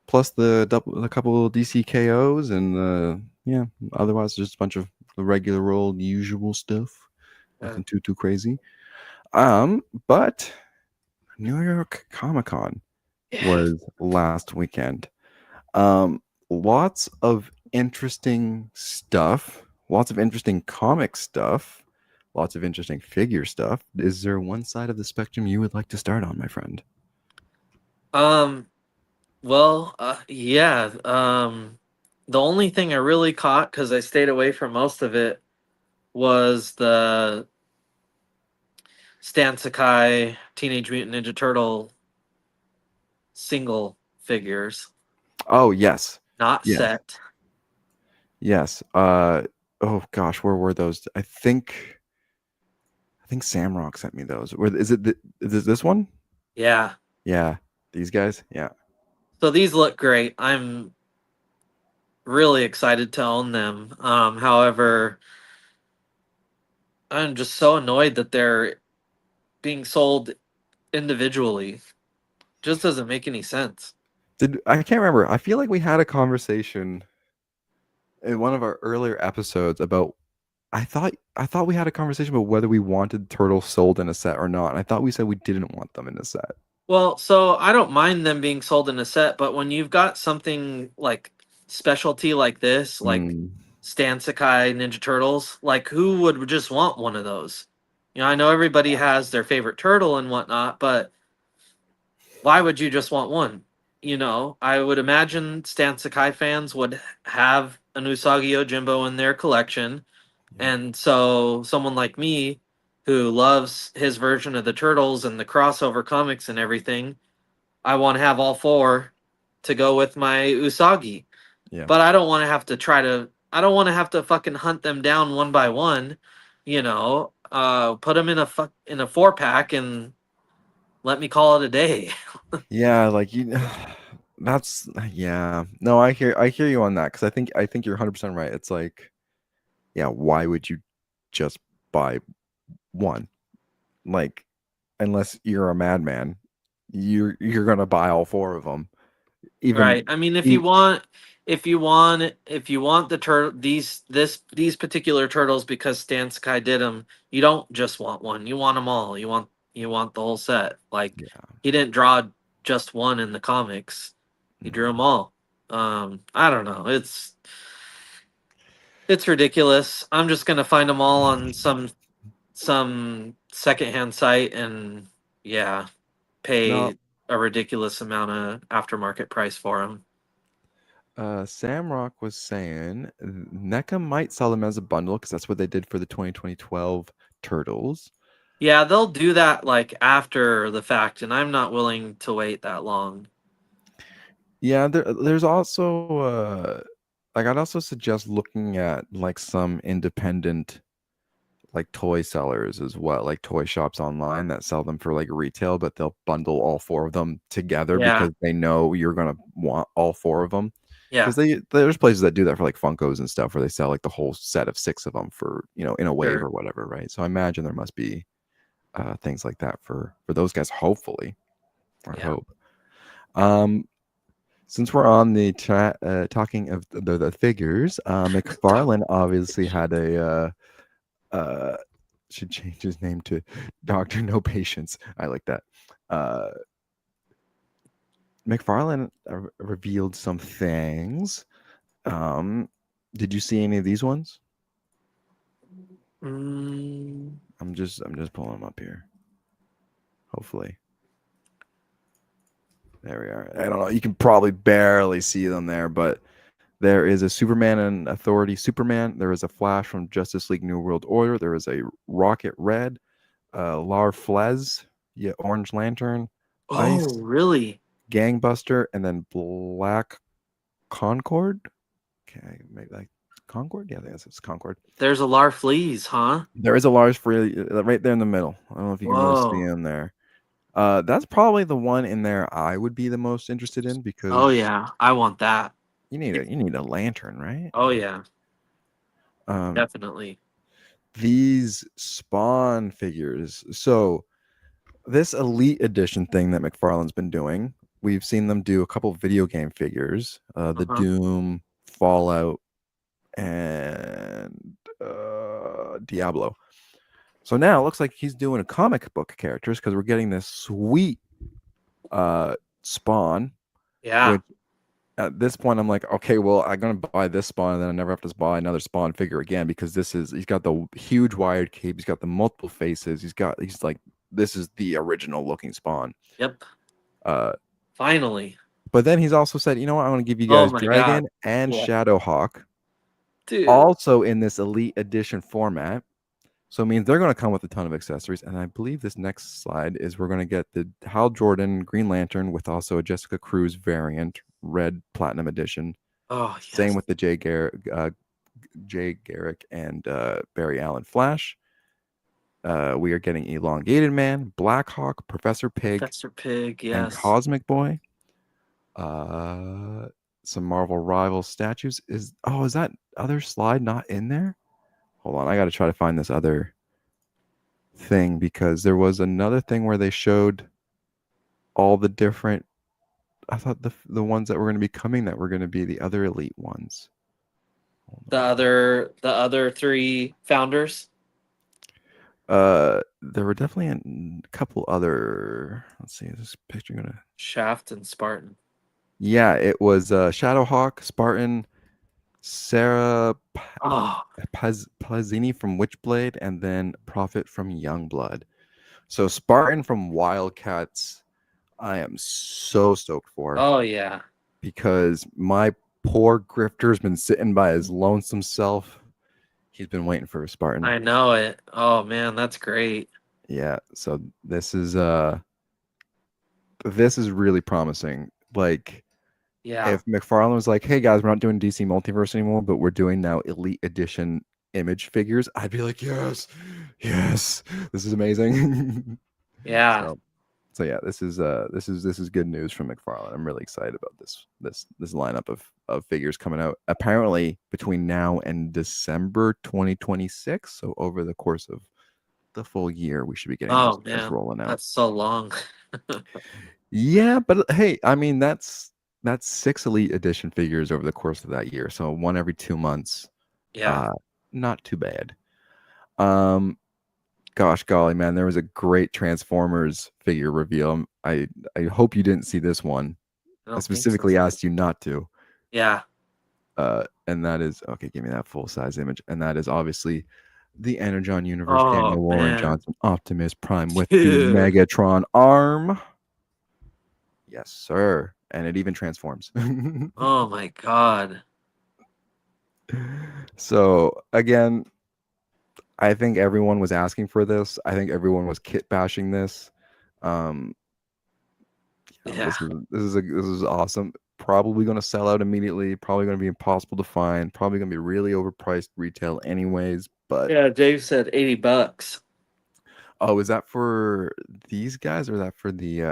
plus the couple DC KOs and yeah, otherwise just a bunch of the regular old usual stuff. Yeah. Nothing too crazy. But New York Comic Con Yeah. was last weekend. Um, Lots of interesting stuff, lots of interesting comic stuff, lots of interesting figure stuff. Is there one side of the spectrum you would like to start on, my friend? Um, well, yeah. The only thing I really caught because I stayed away from most of it was the Stan Sakai Teenage Mutant Ninja Turtle single figures, Oh, yes. not Yes. set. Yes. Oh gosh, where were those? I think Samrock sent me those. Where is it this one? Yeah. Yeah. These guys? Yeah. So these look great. I'm really excited to own them. However, I'm just so annoyed that they're being sold individually. Just doesn't make any sense. Did I can't remember. I feel like we had a conversation in one of our earlier episodes about I thought we had a conversation about whether we wanted turtles sold in a set or not. And I thought we said we didn't want them in a set. Well, so I don't mind them being sold in a set, but when you've got something like specialty like this, like Mm, Stan Sakai Ninja Turtles, like who would just want one of those? You know, I know everybody has their favorite turtle and whatnot, but why would you just want one? You know, I would imagine Stan Sakai fans would have an Usagi Yojimbo in their collection. yeah. And so someone like me who loves his version of the Turtles and the crossover comics and everything, I want to have all four to go with my Usagi. Yeah. But I don't want to have to fucking hunt them down one by one, you know, put them in in a 4 pack and let me call it a day. Yeah, like you that's yeah. No, I hear you on that cuz I think you're 100% right. It's like yeah, why would you just buy one? Like unless you're a madman, you're going to buy all four of them. Right. Even I mean, e- if you want the these particular turtles because Stan Sky did them, you don't just want one. You want them all. You want the whole set. Like yeah. he didn't draw just one in the comics. He drew them Mm. all. I don't know. It's ridiculous. I'm just gonna find them all on some secondhand site and yeah, No, pay a ridiculous amount of aftermarket price for them. Samrock was saying NECA might sell them as a bundle because that's what they did for the 2012 Turtles. Yeah, they'll do that like after the fact, and I'm not willing to wait that long. Yeah, there's also like I'd also suggest looking at like some independent like toy sellers as well, like toy shops online that sell them for like retail, but they'll bundle all four of them together Yeah. because they know you're gonna want all four of them. Yeah. Because there's places that do that for like Funkos and stuff where they sell like the whole set of six of them for in a wave Sure. or whatever, right? So I imagine there must be things like that for those guys, hopefully, or Yeah. hope. Um, since we're on the chat, talking of the figures, McFarlane obviously had a should change his name to Doctor No Patience. I like that. Uh, McFarlane revealed some things. Um, did you see any of these ones? Mm, I'm just pulling them up here. Hopefully, there we are. I don't know. You can probably barely see them there, but there is a Superman and Authority Superman. There is a Flash from Justice League New World Order. There is a Rocket Red, Lar Flez, yeah, Orange Lantern, oh, Ice, really? Gangbuster, and then Black Concord. Okay, maybe like Concord. Yeah, I think it's Concord. There's a Larfleeze, huh? There is a large free right there in the middle. I don't know if you can really see Whoa. him there. That's probably the one in there I would be the most interested in Oh because yeah, I want that. you need a lantern, right? Oh yeah, Um, definitely. these Spawn figures. So this Elite Edition thing that McFarlane's been doing, we've seen them do a couple video game figures, the Uh-huh. Doom, Fallout, and Diablo. So now it looks like he's doing a comic book characters because we're getting this sweet Spawn, Yeah, which at this point I'm like, okay, well, I'm gonna buy this Spawn and then I never have to buy another Spawn figure again because he's got the huge wired cape, he's got the multiple faces, he's like this is the original looking Spawn. yep. Uh, Finally. but then he's also said, you know what, I want to give you Oh guys my God. Dragon and Yeah. Shadowhawk Dude. also in this Elite Edition format. So it means they're going to come with a ton of accessories. And I believe this next slide is we're going to get the Hal Jordan Green Lantern with also a Jessica Cruz variant, red platinum edition. Oh Same yes. with the Jay Garrick and Barry Allen Flash. We are getting Elongated Man, Blackhawk, Professor Pig, Professor Pig, and yes. Cosmic Boy. Some Marvel Rival statues. Is that other slide not in there? Hold on, I got to try to find this other thing because there was another thing where they showed all the different. I thought the ones that were going to be coming that were going to be the other elite ones. Hold on. The other three founders. There were definitely a couple other. Let's see, is this picture gonna? Shaft and Spartan. Yeah, it was Shadowhawk, Spartan, Sarah Oh, Pazzini from Witchblade, and then Prophet from Youngblood. So Spartan from Wildcats, I am so stoked for oh yeah. because my poor grifter's been sitting by his lonesome self. He's been waiting for a Spartan. I know it. Oh man, that's great. Yeah, so this is really promising. Like Yeah. if McFarlane was like, "Hey guys, we're not doing DC Multiverse anymore, but we're doing now Elite Edition image figures," I'd be like, "Yes, yes, this is amazing." Yeah. so, so yeah, this is good news from McFarlane. I'm really excited about this lineup of figures coming out. Apparently, between now and December 2026, so over the course of the full year, we should be getting these Oh guys man, rolling out. that's so long. Yeah, but hey, I mean that's six Elite Edition figures over the course of that year, so one every 2 months. Yeah. Uh, not too bad. Um, gosh golly, man, there was a great Transformers figure reveal. I hope you didn't see this one. I I don't think so. specifically asked you not to. Yeah. And that is okay. Give me that full size image, and that is obviously the Energon Universe Oh Daniel Warren man. Johnson Optimus Prime with the Dude. Megatron arm. Yes, sir. And it even transforms. Oh my God. So again, I think everyone was asking for this. I think everyone was kit bashing this. Um, Yeah. this is awesome. probably going to sell out immediately, probably going to be impossible to find, probably going to be really overpriced retail anyways. But Yeah, Dave said $80. oh, is that for these guys or is that for the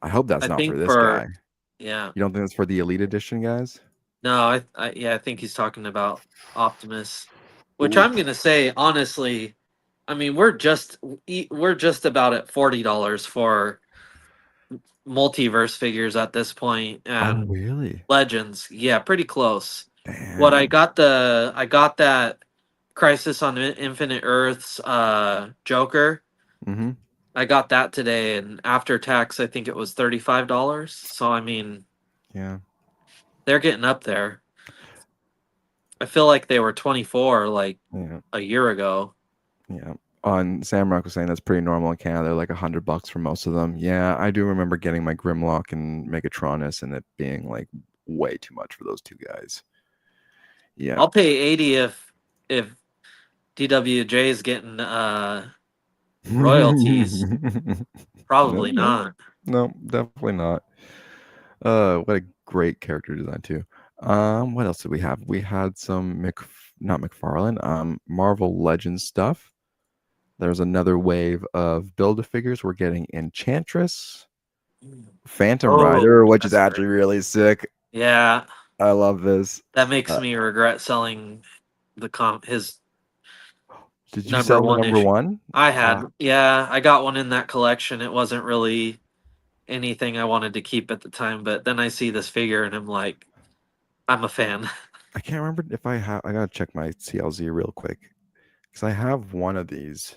I hope that's I not for think this guy. for yeah. You don't think it's for the Elite Edition guys? No, I think he's talking about Optimus, which Ooh. I'm gonna say honestly. I mean, we're just about at $40 for multiverse figures at this point, Oh, and really? Legends. Yeah, pretty close. What Damn. I got that Crisis on Infinite Earths Joker. Mm-hmm. I got that today, and after tax, I think it was $35. So I mean, Yeah. they're getting up there. I feel like they were 24 like Yeah. a year ago. Yeah. On Sam Rock was saying that's pretty normal in Canada. They're like $100 for most of them. Yeah, I do remember getting my Grimlock and Megatronus and it being like way too much for those two guys. Yeah. I'll pay 80 if DWJ is getting royalties. No, Probably no, not. no, definitely not. What a great character design too. What else did we have? We had some not McFarlane, Marvel Legends stuff. There's another wave of Build-A-Figures. We're getting Enchantress, Phantom Oh, Rider, which is that's great. actually really sick. Yeah, I love this. that makes Uh, me regret selling his did you number sell the one number issue. one? I had, yeah, I got one in that collection. It wasn't really anything I wanted to keep at the time, but then I see this figure and I'm like, I'm a fan. I can't remember if I have. I gotta check my CLZ real quick because I have one of these,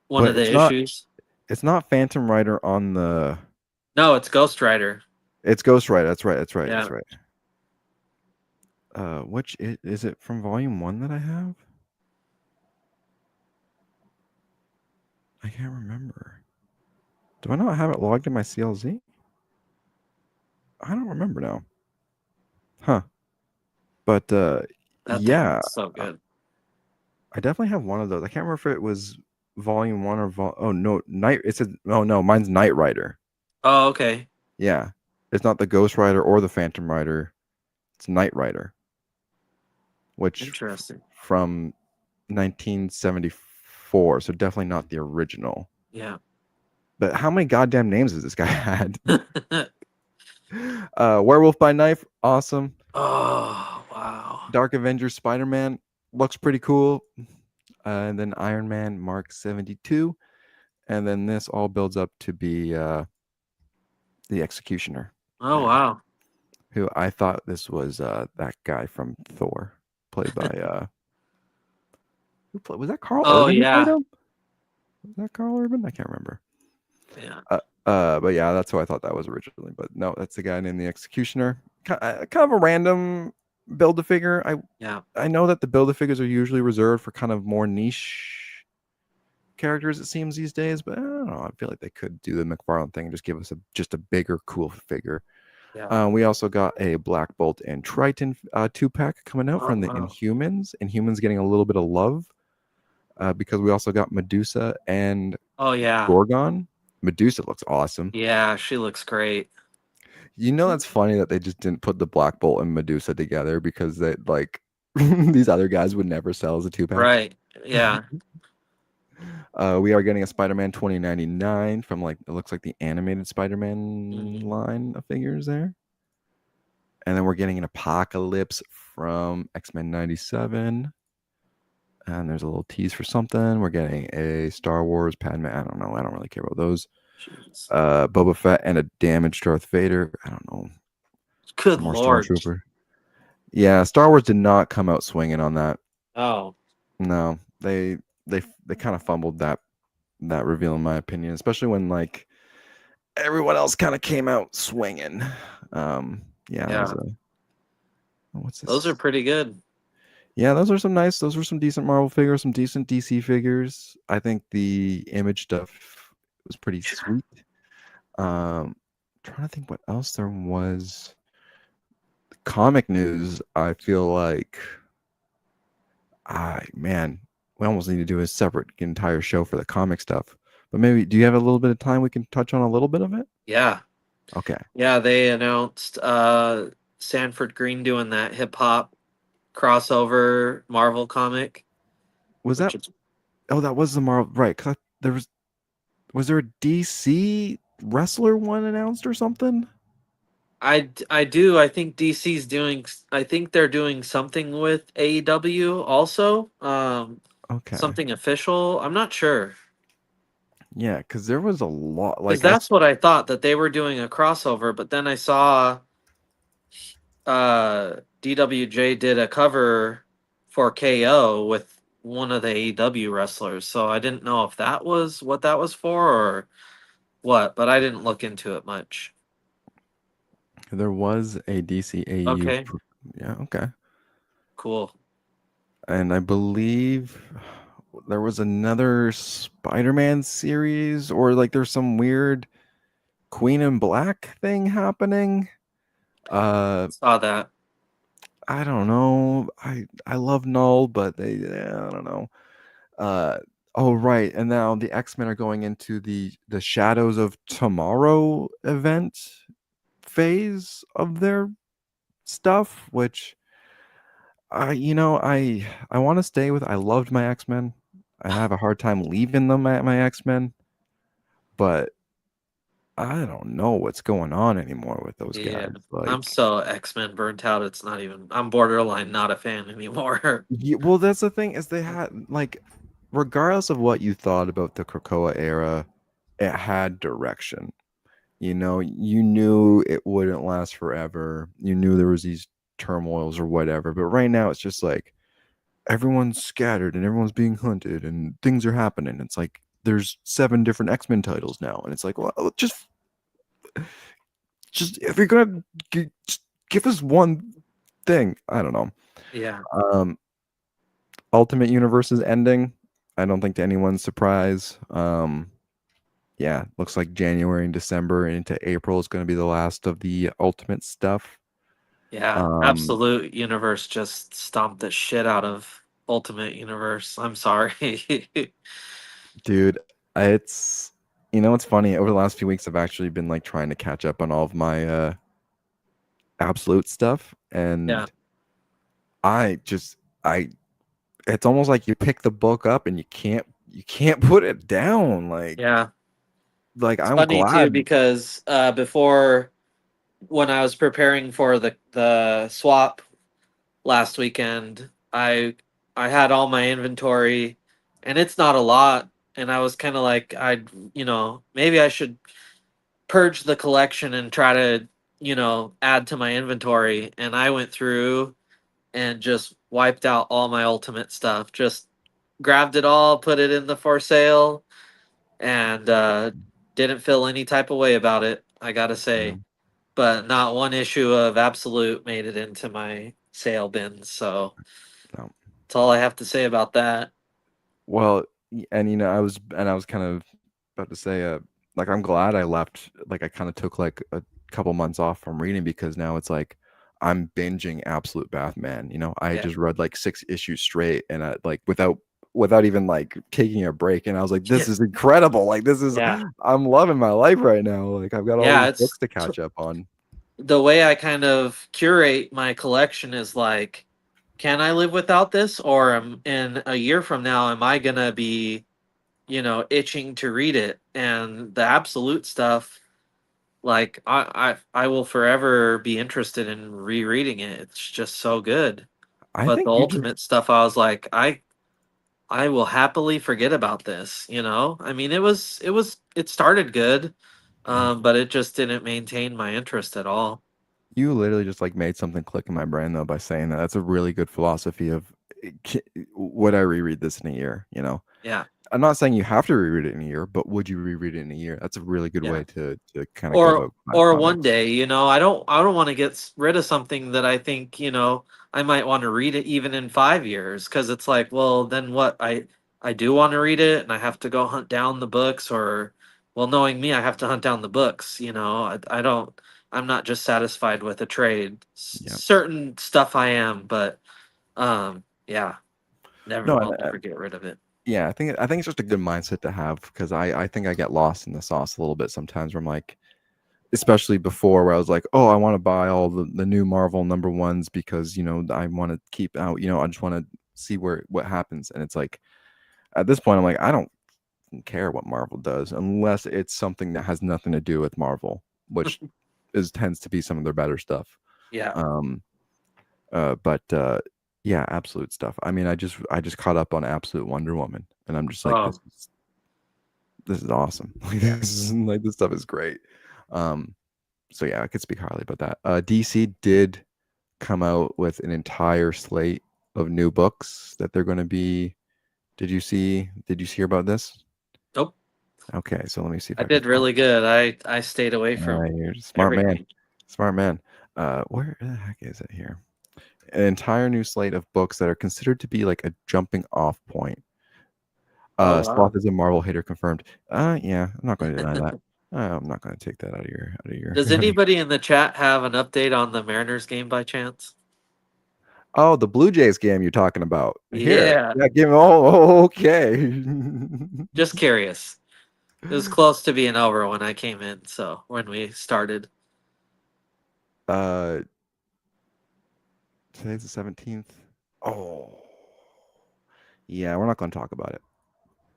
One but of the issues. it's not Phantom Rider on the. No, it's Ghost Rider. It's Ghost Rider. That's right. That's right. Yeah. That's right. Which is it from Volume One that I have? I can't remember. Do I not have it logged in my CLZ? I don't remember now. Huh. But That thing yeah, is so I good. I definitely have one of those. I can't remember if it was Volume One or oh no, Night. It said oh no, mine's Knight Rider. Oh, okay. Yeah, it's not the Ghost Rider or the Phantom Rider. It's Knight Rider, which Interesting. from 1974. So definitely not the original. Yeah. But how many goddamn names has this guy had? Werewolf by Knife, awesome. Oh, wow. Dark Avenger Spider Man looks pretty cool. And then Iron Man Mark 72. And then this all builds up to be the Executioner, Oh, wow. who I thought this was that guy from Thor, played by was that Carl Oh, Urban who played yeah. him? Was that Carl Urban? I can't remember. Yeah. But yeah, that's who I thought that was originally. But no, that's the guy named the Executioner. Kind of a random build a figure. Yeah. I know that the build a figures are usually reserved for kind of more niche characters. It seems these days, but I don't know. I feel like they could do the McFarlane thing and just give us just a bigger, cool figure. Yeah. We also got a Black Bolt and Triton 2-pack coming out Oh, from the wow. Inhumans. Inhumans getting a little bit of love because we also got Medusa and Oh, yeah. Gorgon. Medusa looks awesome. Yeah, she looks great. You know that's funny that they just didn't put the Black Bolt and Medusa together because they like these other guys would never sell as a 2-pack. Right. Yeah. We are getting a Spider-Man 2099 from like it looks like the animated Spider-Man Mhm. line of figures there. And then we're getting an Apocalypse from X-Men 97. And there's a little tease for something. We're getting a Star Wars Padme. I don't know. I don't really care about those. Jeez. Boba Fett and a damaged Darth Vader. I don't know. Good Some more Lord. Stormtrooper. Yeah, Star Wars did not come out swinging on that. Oh, No, they kind of fumbled that reveal in my opinion, especially when like everyone else kind of came out swinging. Yeah, there's yeah. a what's Those are this? pretty good. Yeah, those are some nice. Those were some decent Marvel figures, some decent DC figures. I think the Image stuff was pretty sweet. Trying to think what else there was. Comic news. I feel like, man, we almost need to do a separate entire show for the comic stuff. But maybe, do you have a little bit of time we can touch on a little bit of it? Yeah. Okay. Yeah, they announced Sanford Green doing that hip hop crossover Marvel comic, Was which that is oh, that was the Marvel, right, 'cause there was there a DC wrestler one announced or something? I do. I think DC's doing. I think they're doing something with AEW also. Okay. Something official. I'm not sure Yeah, because there was a lot, because like, that's what I thought that they were doing a crossover. But then I saw DWJ did a cover for KO with one of the AEW wrestlers. So I didn't know if that was what that was for or what. But I didn't look into it much. there was a DCAU. Okay, Yeah, okay. cool. And I believe there was another Spider-Man series, or like there's some weird Queen in Black thing happening. Uh Saw that. I don't know. I love Null, but they, yeah, I don't know. Uh oh, right. And now the X-Men are going into the Shadows of Tomorrow event phase of their stuff, which I want to stay with. I loved my X-Men. I have a hard time leaving them at my X-Men, but I don't know what's going on anymore with those Yeah, guys. I'm Like, so X-Men burnt out. It's not even. I'm borderline not a fan anymore. well, that's the thing, is they had, like, regardless of what you thought about the Krakoa era, it had direction. You knew it wouldn't last forever. You knew there was these turmoils or whatever. But right now, it's just like everyone's scattered and everyone's being hunted and things are happening. It's like there's 7 different X-Men titles now, and it's like, well, just if you're gonna just give us one thing. I don't know. Yeah, Um, Ultimate Universe is ending. I don't think to anyone's surprise. Yeah, looks like January and December and into April is going to be the last of the Ultimate stuff. yeah. Um, Absolute Universe just stomped the shit out of Ultimate Universe. I'm sorry. dude, it's it's funny. Over the last few weeks, I've actually been like trying to catch up on all of my Absolute stuff, Yeah, and I just I it's almost like you pick the book up and you can't put it down. yeah. Like It's I'm funny too glad. because before when I was preparing for the swap last weekend, I had all my inventory, and it's not a lot. And I was kind of like, maybe I should purge the collection and try to add to my inventory. And I went through and just wiped out all my ultimate stuff, just grabbed it all, put it in the for sale, and didn't feel any type of way about it, I gotta say. No, But not one issue of Absolute made it into my sale bin, so no. that's all I have to say about that. Well, and I was kind of about to say, like I'm glad I left. Like I kind of took like a couple months off from reading because now it's like I'm binging Absolute Batman. I Yeah. just read like 6 issues straight, and I like without even like taking a break, and I was like, this is incredible. Like this is Yeah. I'm loving my life right now. Like I've got all Yeah, these it's books to catch up on. the way I kind of curate my collection is like, can I live without this? Or in a year from now, am I gonna be, itching to read it? And the Absolute stuff, like I will forever be interested in rereading it. It's just so good. I But the think you just Ultimate stuff, I was like, I will happily forget about this. I mean, it started good, but it just didn't maintain my interest at all. You literally just like made something click in my brain though by saying that. That's a really good philosophy of, would I reread this in a year? Yeah, I'm not saying you have to reread it in a year, but would you reread it in a year? That's a really good yeah. way to kind of go Or about or one comics. day, I don't want to get rid of something that I think, I might want to read it even in 5 years, because it's like, well, then what? I do want to read it, and I have to go hunt down the books, or, well, knowing me, I have to hunt down the books. I don't. I'm not just satisfied with a trade. Yeah. Certain stuff I am, but yeah, never. No, I'll and never get rid of it. yeah, I think it's just a good mindset to have because I think I get lost in the sauce a little bit sometimes where I'm like, especially before where I was like, oh, I want to buy all the new Marvel number ones because I want to keep out. I just want to see what happens. And it's like at this point, I'm like, I don't care what Marvel does unless it's something that has nothing to do with Marvel, which tends to be some of their better stuff. Yeah. Um, but yeah, absolute stuff. I mean, I just caught up on Absolute Wonder Woman, and I'm just like, Oh, this is awesome. Like yeah. this stuff is great. Um, so yeah, I could speak highly about that. DC did come out with an entire slate of new books that they're going to be. Did you hear about this? Nope. Okay, so let me see if I I can did find. really good. I stayed away from You're a smart man. everything. Smart man. Where the heck is it here? An entire new slate of books that are considered to be like a jumping off point. Oh Sloth wow. is a Marvel hater confirmed. Yeah, I'm not going to deny that. I'm not going to take that out of your. Does anybody in the chat have an update on the Mariners game by chance? Oh, the Blue Jays game you're talking about. Here, Yeah. yeah, give. Oh, okay. Just curious. It was close to being over when I came in, so when we started. uh, today's the 17th. Oh, yeah, we're not going to talk about it.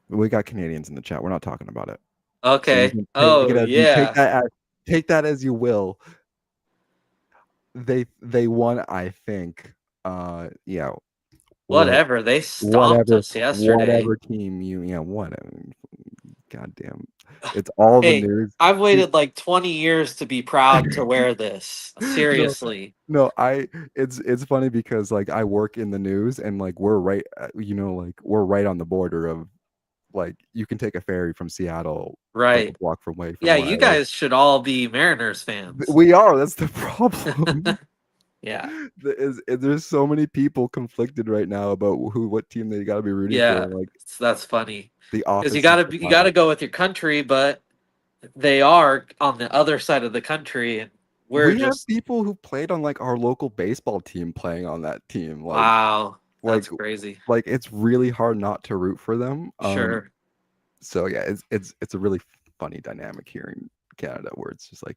We got Canadians in the chat. We're not talking about it. So you Okay. can Oh yeah. take that as you will. They won, I think. Yeah, what Whatever. They stomped us yesterday. whatever team whatever. Goddamn, it's all the Hey, news. I've Dude, waited like 20 years to be proud to wear this. no, Seriously. no, it's funny because like I work in the news and like we're right, like we're right on the border of like you can take a ferry from Seattle like a Right. block from away from Yeah, where I you live. guys should all be Mariners fans. We are. That's the problem. Yeah. There's so many people conflicted right now about what team they got to be rooting for. Yeah. Like That's funny. the Because office is you gotta divided. go with your country, but they are on the other side of the country, and we're We have just people who played on like our local baseball team playing on that team. wow. Like That's crazy. like it's really hard not to root for them. Sure. So yeah, it's a really funny dynamic here in Canada where it's just like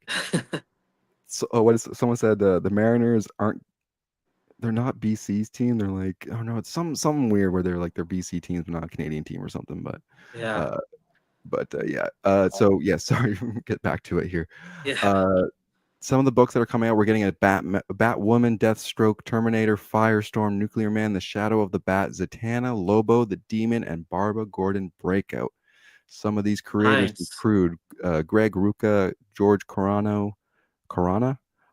so what is someone said the Mariners aren't they're not BC's team. They're like, oh no, it's some weird where they're like they're BC teams, but not a Canadian team or something. Yeah. Uh, yeah. So yeah, sorry. Get back to it here. Yeah. Uh, some of the books that are coming out, we're getting a Batwoman, Deathstroke, Terminator, Firestorm, Nuclear Man, The Shadow of the Bat, Zatanna, Lobo, the Demon, and Barbara Gordon Breakout. Some of these creators Nice. include Greg Rucka, George Corana,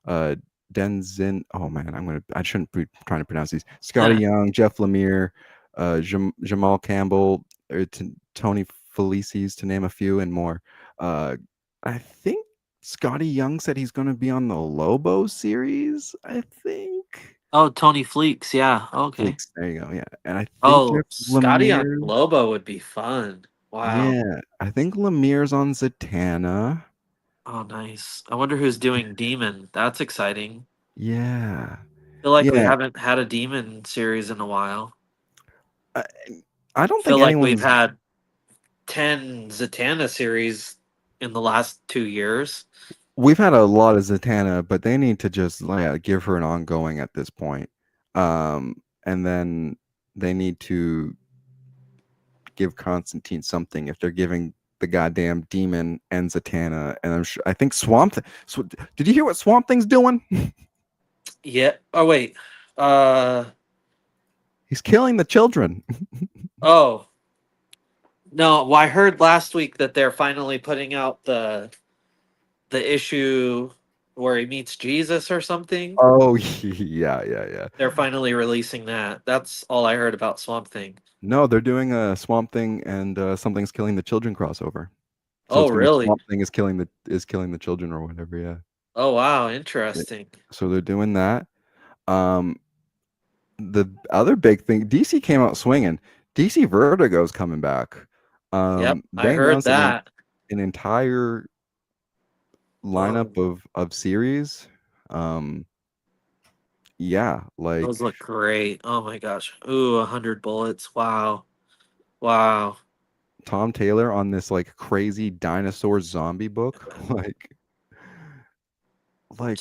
uh, Denzin. Oh man, I shouldn't be trying to pronounce these. Scotty Young, Jeff Lemire, Jamal Campbell, Tony Felices, to name a few, and more. I think Scotty Young said he's going to be on the Lobo series. I think. Oh, Tony Fleeks. Yeah. Okay. Fleeks, there you go. Yeah, and I think Oh, Jeff Scotty on Lemire. Lobo would be fun. Wow. Yeah, I think Lemire's on Zatanna. Oh, nice. I wonder who's doing Demon. That's exciting. Yeah, Feel like we yeah. haven't had a Demon series in a while. I, I don't Feel think like we've anyone's. had 10 Zatanna series in the last 2 years. We've had a lot of Zatanna, but they need to just give her an ongoing at this point. And then they need to give Constantine something if they're giving the goddamn demon and Zatanna. And I think did you hear what Swamp Thing's doing? Yeah. Oh, wait. Uh, He's killing the children. oh. No, well, I heard last week that they're finally putting out the issue where he meets Jesus or something. Oh yeah. They're finally releasing that. That's all I heard about Swamp Thing. No, they're doing a Swamp Thing and Something's Killing the Children crossover. So Oh, it's gonna be really? Swamp Thing is killing the children or whatever. Yeah. Oh, wow. Yeah. Interesting. So they're doing that. Um, the other big thing, DC came out swinging. DC Vertigo's coming back. Yep, I They heard announced that. an entire lineup Oh, of series. Yeah, those like look great. Oh my gosh. Ooh, 100 bullets. Wow. Wow. Tom Taylor on this like crazy dinosaur zombie book. Like like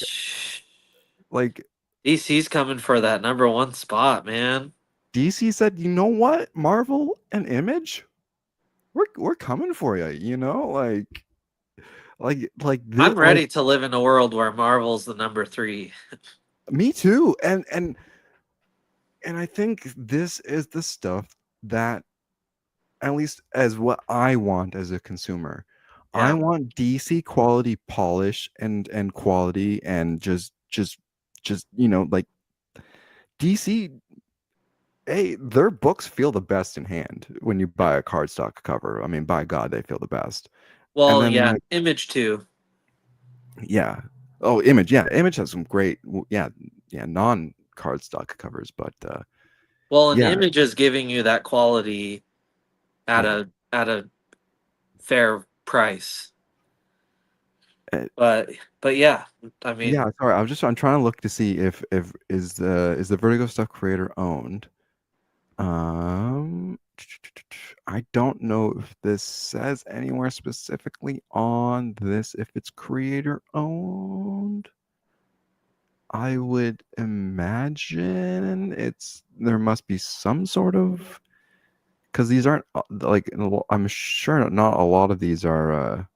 like DC's coming for that number one spot, man. DC said, you know what, Marvel and Image, we're coming for you. You know, like this, I'm ready to live in a world where Marvel's the number three. me too. And I think this is the stuff that, at least as what I want as a consumer, I Yeah. want DC quality polish and quality, and just like DC. Hey, their books feel the best in hand when you buy a cardstock cover. I mean, by God, they feel the best. And Well, then yeah, like, Image too. yeah, oh, Image, yeah, Image has some great, yeah, non cardstock covers, but Well, an yeah, Image is giving you that quality at yeah, a fair price. uh, But yeah, I yeah. mean, Sorry, I'm trying to look to see if is the Vertigo stuff creator owned. Um, I don't know if this says anywhere specifically on this if it's creator owned. I would imagine there must be some sort of, because these aren't like I'm sure not a lot of these are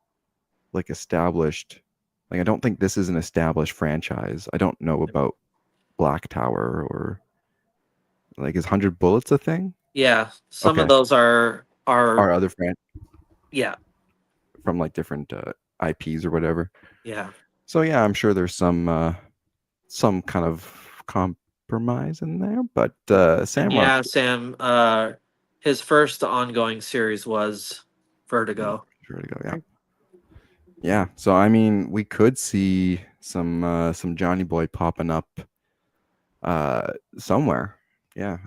like established. Like I don't think this is an established franchise. I don't know about Black Tower, or like, is 100 Bullets a thing? yeah, some of Okay. those are Are other yeah, from like different IPs or whatever. yeah. So yeah, I'm sure there's some kind of compromise in there. But And Sandmark, yeah, Sam, his first ongoing series was Vertigo. sure to go. Yeah, yeah. So I mean, we could see some Johnny Boy popping up somewhere. Yeah,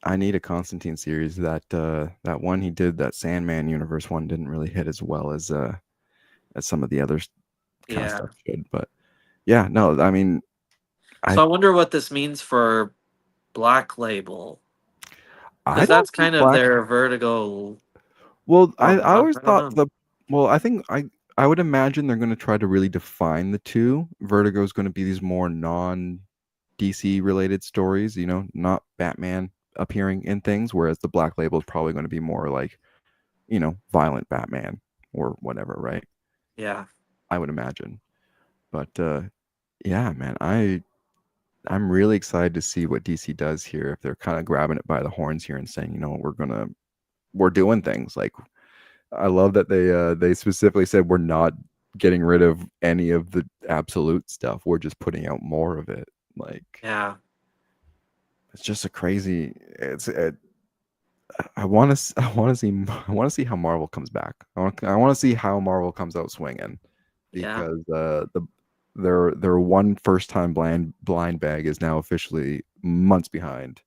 I need a Constantine series. That one he did, that Sandman universe one, didn't really hit as well as some of the others kind of Yeah. stuff should. But yeah, no, I mean, I So I wonder what this means for Black Label, I because don't that's think kind of Black. their Vertigo Well, I logo. always I don't thought know. well, I think I would imagine they're going to try to really define the two. Vertigo is going to be these more non DC related stories, not Batman appearing in things, whereas the Black Label is probably going to be more like, violent Batman or whatever, right? Yeah. I would imagine. But yeah, man, I'm really excited to see what DC does here, if they're kind of grabbing it by the horns here and saying, we're doing things like, I love that they specifically said we're not getting rid of any of the absolute stuff. We're just putting out more of it. Like, Yeah. it's just a crazy. I want to. I want to see. I want to see how Marvel comes back. I want to see how Marvel comes out swinging, Yeah. because their one first time blind bag is now officially months behind,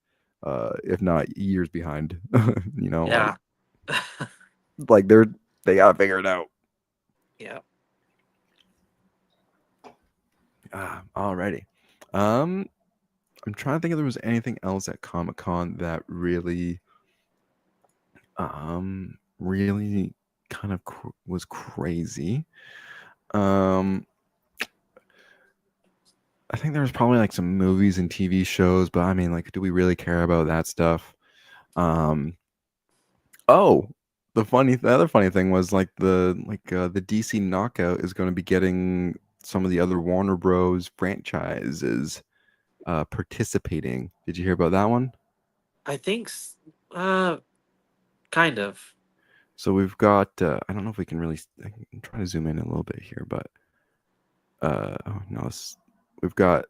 if not years behind. Like Yeah. like they gotta figure it out. Yeah. Alrighty. Um, I'm trying to think if there was anything else at Comic Con that really kind of was crazy. Um, I think there was probably like some movies and TV shows, but I mean, like, do we really care about that stuff? Um, oh, the other funny thing was like the DC Knockout is going to be getting some of the other Warner Bros. Franchises participating. Did you hear about that one? I think, uh, kind of. So we've got I don't know if we can really I can try to zoom in a little bit here, but oh no, we've got,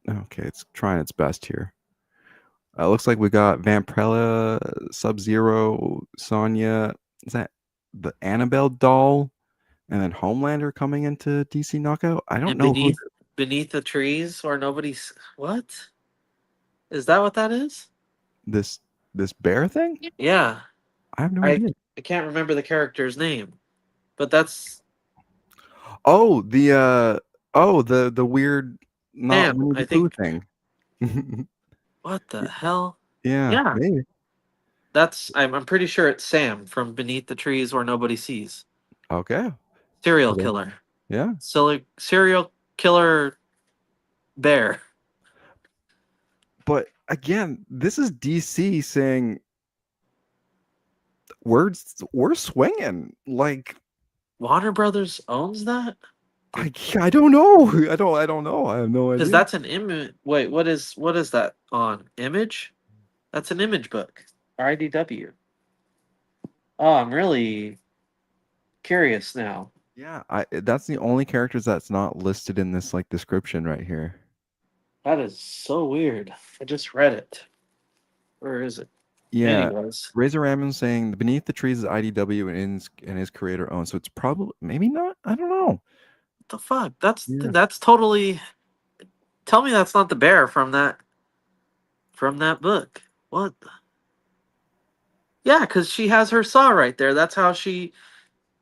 okay, it's trying its best here. Looks like we got Vampirella, Sub Zero, Sonya. Is that the Annabelle doll? And then Homelander coming into DC Knockout. I don't And know who beneath the trees where nobody's what? Is that what that is? this this bear thing. Yeah. I have no I idea. I can't remember the character's name, but that's Oh, the weird, not Sam. Winnie I the Pooh think. thing. What the hell? Yeah, Yeah. maybe. That's I'm pretty sure it's Sam from Beneath the Trees Where Nobody Sees. Okay. Serial Well then, killer. yeah. Serial. killer bear. But again, this is DC saying we're swinging. Like Warner Brothers owns that? I don't know. I don't know. I have no Because idea. that's an image. Wait, what is that on Image? That's an Image book. IDW. Oh, I'm really curious now. Yeah, that's the only characters that's not listed in this like description right here. That is so weird. I just read it. Where is it? Yeah. Anyways, Razor Ramon saying Beneath the Trees is IDW and his creator owned. So it's probably maybe not. I don't know. what the fuck? That's Yeah. that's totally. Tell me that's not the bear from that book. What? Yeah, because she has her saw right there. That's how she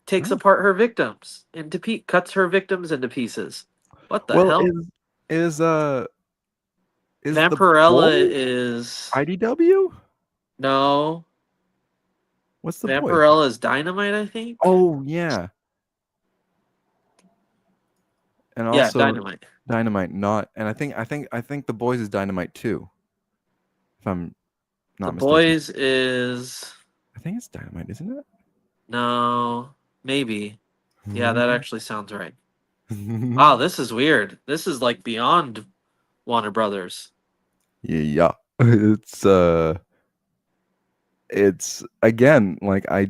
takes Oh. apart her victims into cuts her victims into pieces. What the Well, hell? is uh is the Vampirella boy is IDW? no. What's the boy? Vampirella is Dynamite, I think. Oh yeah, and Yeah, also Dynamite. Dynamite. Not, and I think the boys is Dynamite too, if I'm The not mistaken. Boys is I think it's Dynamite, isn't no, maybe. Yeah, that it? actually sounds right. Wow, this is weird. This is like beyond Warner Brothers. Yeah, it's again like I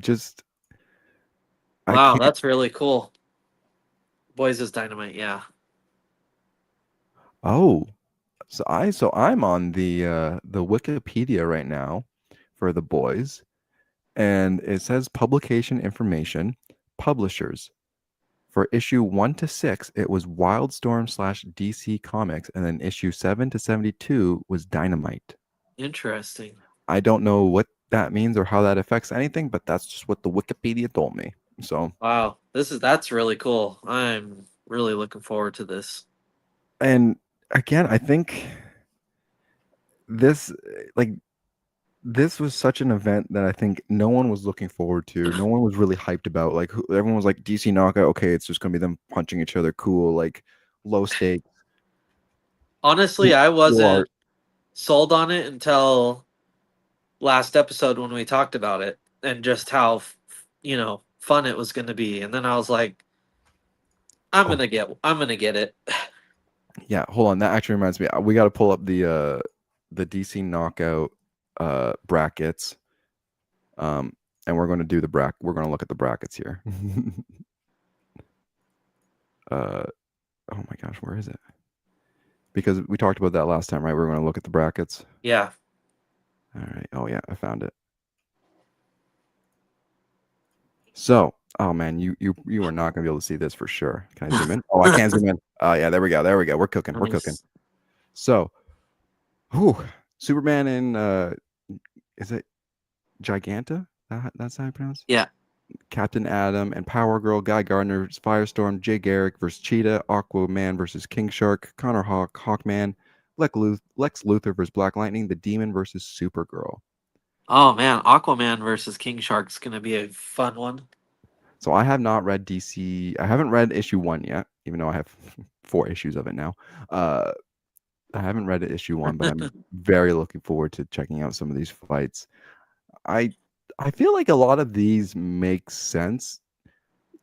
Wow, can't. that's really cool. Boys is Dynamite. Yeah, Oh, so I'm on the Wikipedia right now for the boys, and it says publication information, publishers. For issue 1 to 6, it was Wildstorm slash DC Comics, and then issue 7 to 72 was Dynamite. interesting. I don't know what that means or how that affects anything, but that's just what the Wikipedia told me. So, Wow, that's really cool. I'm really looking forward to this. and again, I think this, like, this was such an event that I think no one was looking forward to. No one was really hyped about. Like, everyone was like, DC knockout, okay, it's just gonna be them punching each other, cool, like low stakes, Honestly, I cool art. wasn't sold on it until last episode when we talked about it and just how fun it was going to be. And then I was like, Oh, I'm gonna get it. yeah, hold on. That actually reminds me. We got to pull up the DC knockout brackets. Um and we're going to do we're going to look at the brackets here. uh oh my gosh, where is it? Because we talked about that last time, right? We're going to look at the brackets. Yeah. All right. Oh yeah, I found it. So, oh man, you are not going to be able to see this for sure. Can I zoom in? Oh, I can't zoom in. Oh yeah, there we go. There we go. We're cooking. We're cooking. Nice. So, whew, Superman and is it Giganta? That's how I pronounce it? Yeah. Captain Atom and Power Girl, Guy Gardner, Firestorm, Jay Garrick versus Cheetah, Aquaman versus King Shark, Connor Hawk, Hawkman, Lex Luthor versus Black Lightning, the Demon versus Supergirl. Oh man, Aquaman versus King Shark's gonna be a fun one. So I have not read DC. I haven't read issue 1 yet, even though I have 4 issues of it now. Uh, I haven't read issue 1, but I'm very looking forward to checking out some of these fights. I I feel like a lot of these make sense.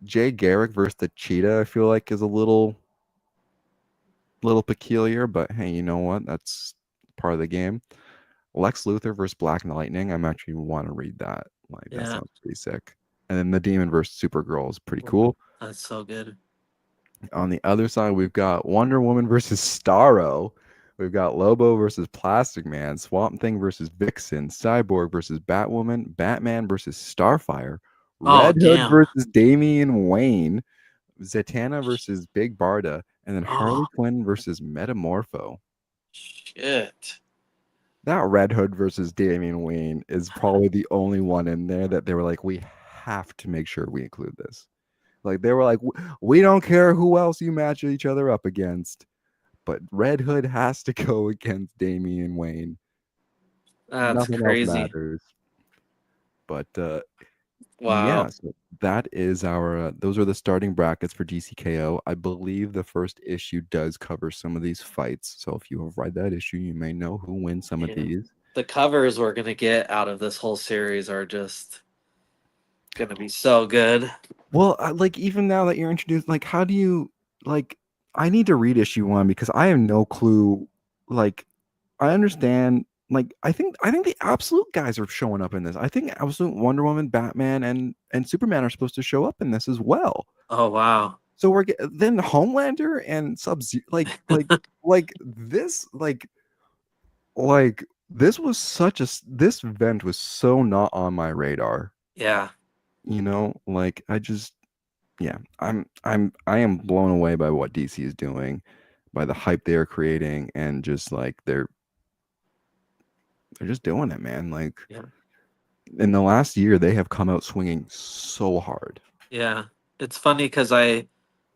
Jay Garrick versus the Cheetah, I feel like is a little peculiar, but hey, you know what? That's part of the game. Lex Luthor versus Black Lightning. I'm actually want to read that. Like that Yeah. sounds pretty sick. And then the Demon versus Supergirl is pretty cool. That's so good. On the other side, we've got Wonder Woman versus Starro. We've got Lobo versus Plastic Man, Swamp Thing versus Vixen, Cyborg versus Batwoman, Batman versus Starfire, Oh Red Hood damn. versus Damian Wayne, Zatanna versus Big Barda, and then Oh Harley Quinn versus Metamorpho. shit. That Red Hood versus Damian Wayne is probably the only one in there that they were like, we have to make sure we include this. Like they were like, we don't care who else you match each other up against, but Red Hood has to go against Damian Wayne. That's Nothing else crazy. matters. But Wow. yeah, so that is our those are the starting brackets for DCKO. I believe the first issue does cover some of these fights. So if you have read that issue, you may know who wins some of Yeah. these. The covers we're gonna get out of this whole series are just gonna be so good. Well, like even now that you're introduced, like how do you like? I need to read issue one because I have no clue. Like, I understand. Like, I think the absolute guys are showing up in this. I think absolute Wonder Woman, Batman, and Superman are supposed to show up in this as well. Oh wow. So then Homelander and Sub like this was this event was so not on my radar. Yeah. Like yeah, I am blown away by what DC is doing, by the hype they are creating, and just like they're just doing it, man. Like Yeah. in the last year, they have come out swinging so hard. Yeah. It's funny because I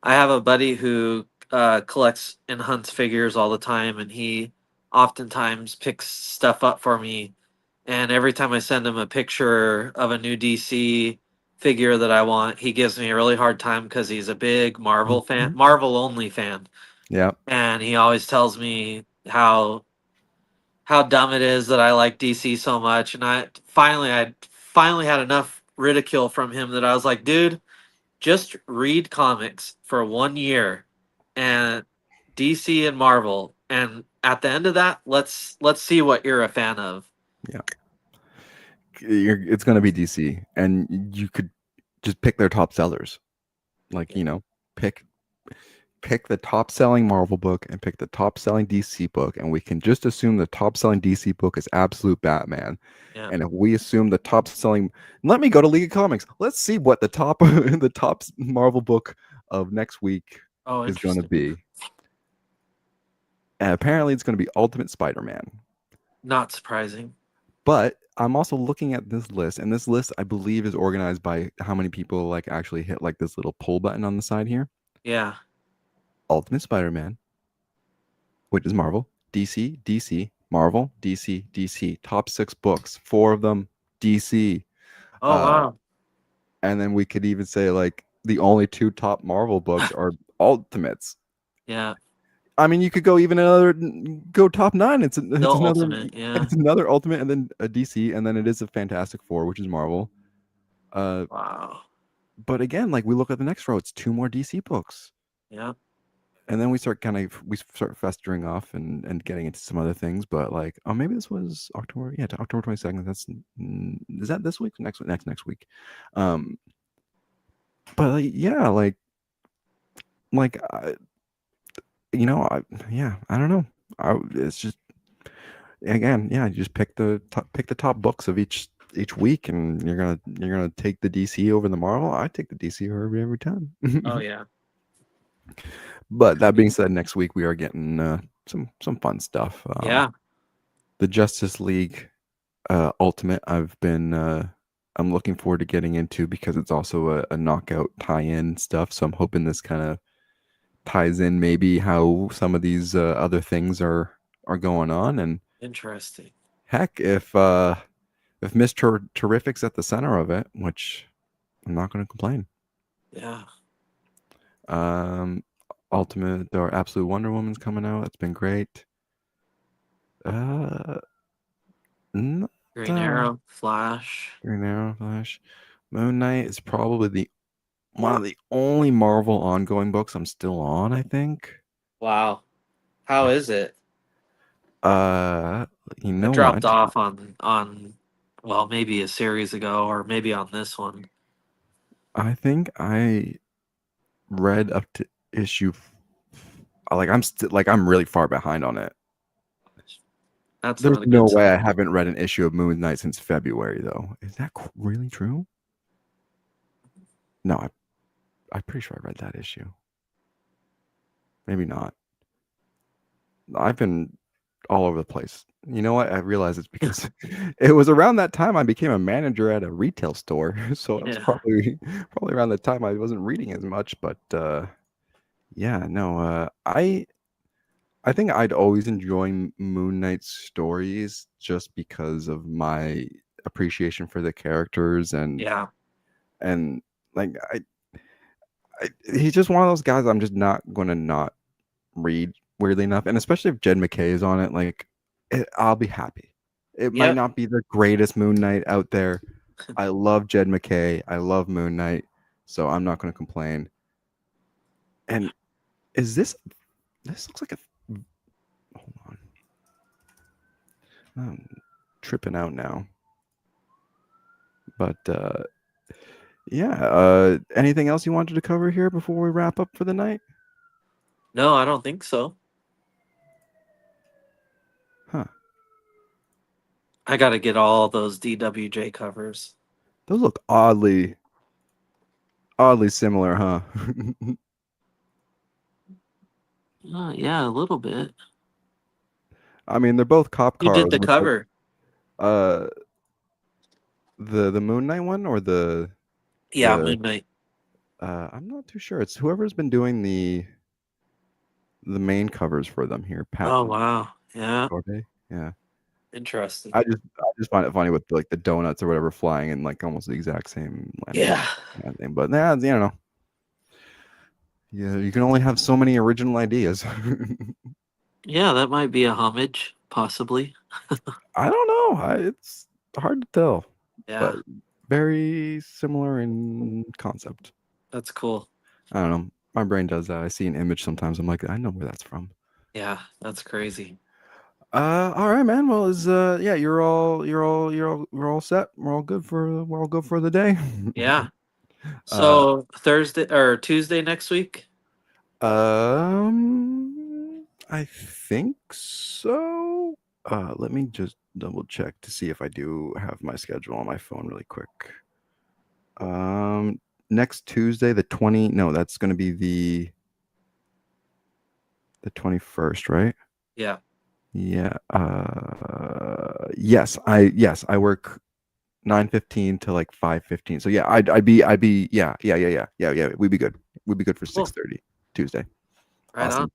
have a buddy who collects and hunts figures all the time, and he oftentimes picks stuff up for me. And every time I send him a picture of a new DC figure that I want, he gives me a really hard time because he's a big Marvel fan, Mhm. Marvel only fan, Yeah, and he always tells me how dumb it is that I like DC so much. And I finally had enough ridicule from him that I was like, dude, just read comics for 1 year and DC and Marvel, and at the end of that, let's see what you're a fan of. yeah. It's gonna be DC, and you could just pick their top sellers. Like Yeah, pick the top selling Marvel book and pick the top selling DC book, and we can just assume the top selling DC book is Absolute Batman. yeah. And if we assume the top selling, let me go to League of Comics. Let's see what the top the top Marvel book of next week Oh, is going to interesting. be. And apparently, it's going to be Ultimate Spider-Man. Not surprising. But I'm also looking at this list, and this list I believe is organized by how many people like actually hit like this little pull button on the side here. Yeah. Ultimate Spider-Man, which is Marvel, DC, DC, Marvel, DC, DC. Top 6 books, 4 of them DC. Oh Uh, wow. and then we could even say like the only 2 top Marvel books are Ultimates. Yeah. I mean, you could go even another go top 9. Still ultimate. Yeah. It's another Ultimate, and then a DC, and then it is a Fantastic Four, which is Marvel. Uh, Wow. but again, like we look at the next row, it's 2 more DC books. Yeah. And then we start festering off and getting into some other things, but like, oh, maybe this was October. Yeah, to October 22nd. Is that this week? Next week. Um, but like, yeah, like yeah, I don't know. It's just again, yeah, you just pick the top books of each week, and you're gonna take the DC over the Marvel. I take the DC over every time. Oh yeah. But that being said, next week we are getting some fun stuff. Yeah. The Justice League Ultimate, I'm looking forward to getting into because it's also a knockout tie-in stuff. So I'm hoping this kind of ties in maybe how some of these other things are going on. And Interesting. heck, if Terrific's at the center of it, which I'm not going to complain. Yeah. Um, Ultimate or Absolute Wonder Woman's coming out. It's been great. Uh, not, Green uh Arrow, Flash. Green Arrow, Flash, Moon Knight is probably the one of the only Marvel ongoing books I'm still on. I think. Wow. How is it? Uh, you I know dropped what? off on well, maybe a series ago or maybe on this one. I think I read up to issue. I'm really far behind on it. That's There's not a no good way I sign. haven't read an issue of Moon Knight since February, though. Is that really true? No, I'm pretty sure I read that issue. Maybe not. I've been all over the place. You know what? I realize it's because it was around that time I became a manager at a retail store. So it was Yeah. probably around the time I wasn't reading as much. But yeah, no, I think I'd always enjoy Moon Knight's stories just because of my appreciation for the characters, Yeah. and Like he's just one of those guys I'm just not gonna not read, weirdly enough, and especially if Jed McKay is on it, like I'll be happy. It might Yep. not be the greatest Moon Knight out there. I love Jed McKay. I love Moon Knight, so I'm not going to complain. And is this? This looks like a. Hold on, I'm tripping out now. But yeah. Anything else you wanted to cover here before we wrap up for the night? No, I don't think so. Huh? I got to get all those DWJ covers. Those look oddly similar, huh? Yeah, a little bit. I mean, they're both cop Who did cars. the cover? Uh, the Moon Knight one or Yeah, the Moon Knight. I'm not too sure. It's whoever's been doing the main covers for them here, Oh, Patton wow. Yeah, Corday. Yeah. interesting. I just find it funny with like the donuts or whatever flying in like almost the exact same Yeah. kind of thing. But yeah, you don't know. Yeah, you can only have so many original ideas. Yeah, that might be a homage, possibly. I don't know. It's hard to tell, Yeah, but very similar in concept. that's cool. I don't know. My brain does that. I see an image sometimes. I'm like, I know where that's from. Yeah, that's crazy. All right, man. Well, is yeah, we're all set. We're all good for the day. Yeah. uh, So Thursday or Tuesday next week? I think so. Let me just double check to see if I do have my schedule on my phone really quick. Next Tuesday, the 20, no, that's going to be the 21st, right? Yeah. Yeah. Yes, I work 9:15 to like 5:15. So yeah, I'd be yeah. We'd be good. We'd be good for Cool. 6:30 Tuesday. Right on. Awesome.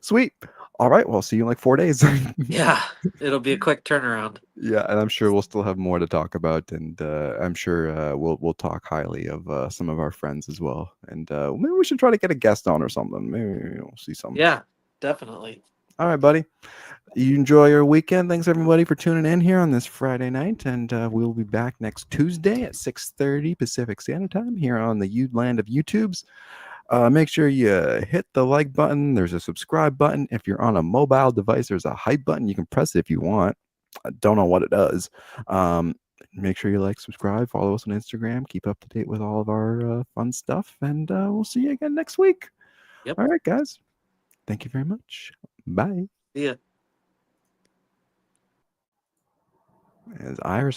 Sweet. All right. Well, I'll see you in like 4 days. Yeah. It'll be a quick turnaround. Yeah, and I'm sure we'll still have more to talk about, and I'm sure we'll talk highly of some of our friends as well, and maybe we should try to get a guest on or something. Maybe we'll see some. Yeah, definitely. All right, buddy. You enjoy your weekend. Thanks everybody for tuning in here on this Friday night, and we'll be back next Tuesday at 6:30 Pacific Standard Time here on the land of YouTubes. Make sure you hit the like button. There's a subscribe button. If you're on a mobile device, there's a hype button. You can press it if you want. I don't know what it does. Make sure you like, subscribe, follow us on Instagram. Keep up to date with all of our fun stuff, and we'll see you again next week. Yep. All right, guys. Thank you very much. Bye. See ya. As Iris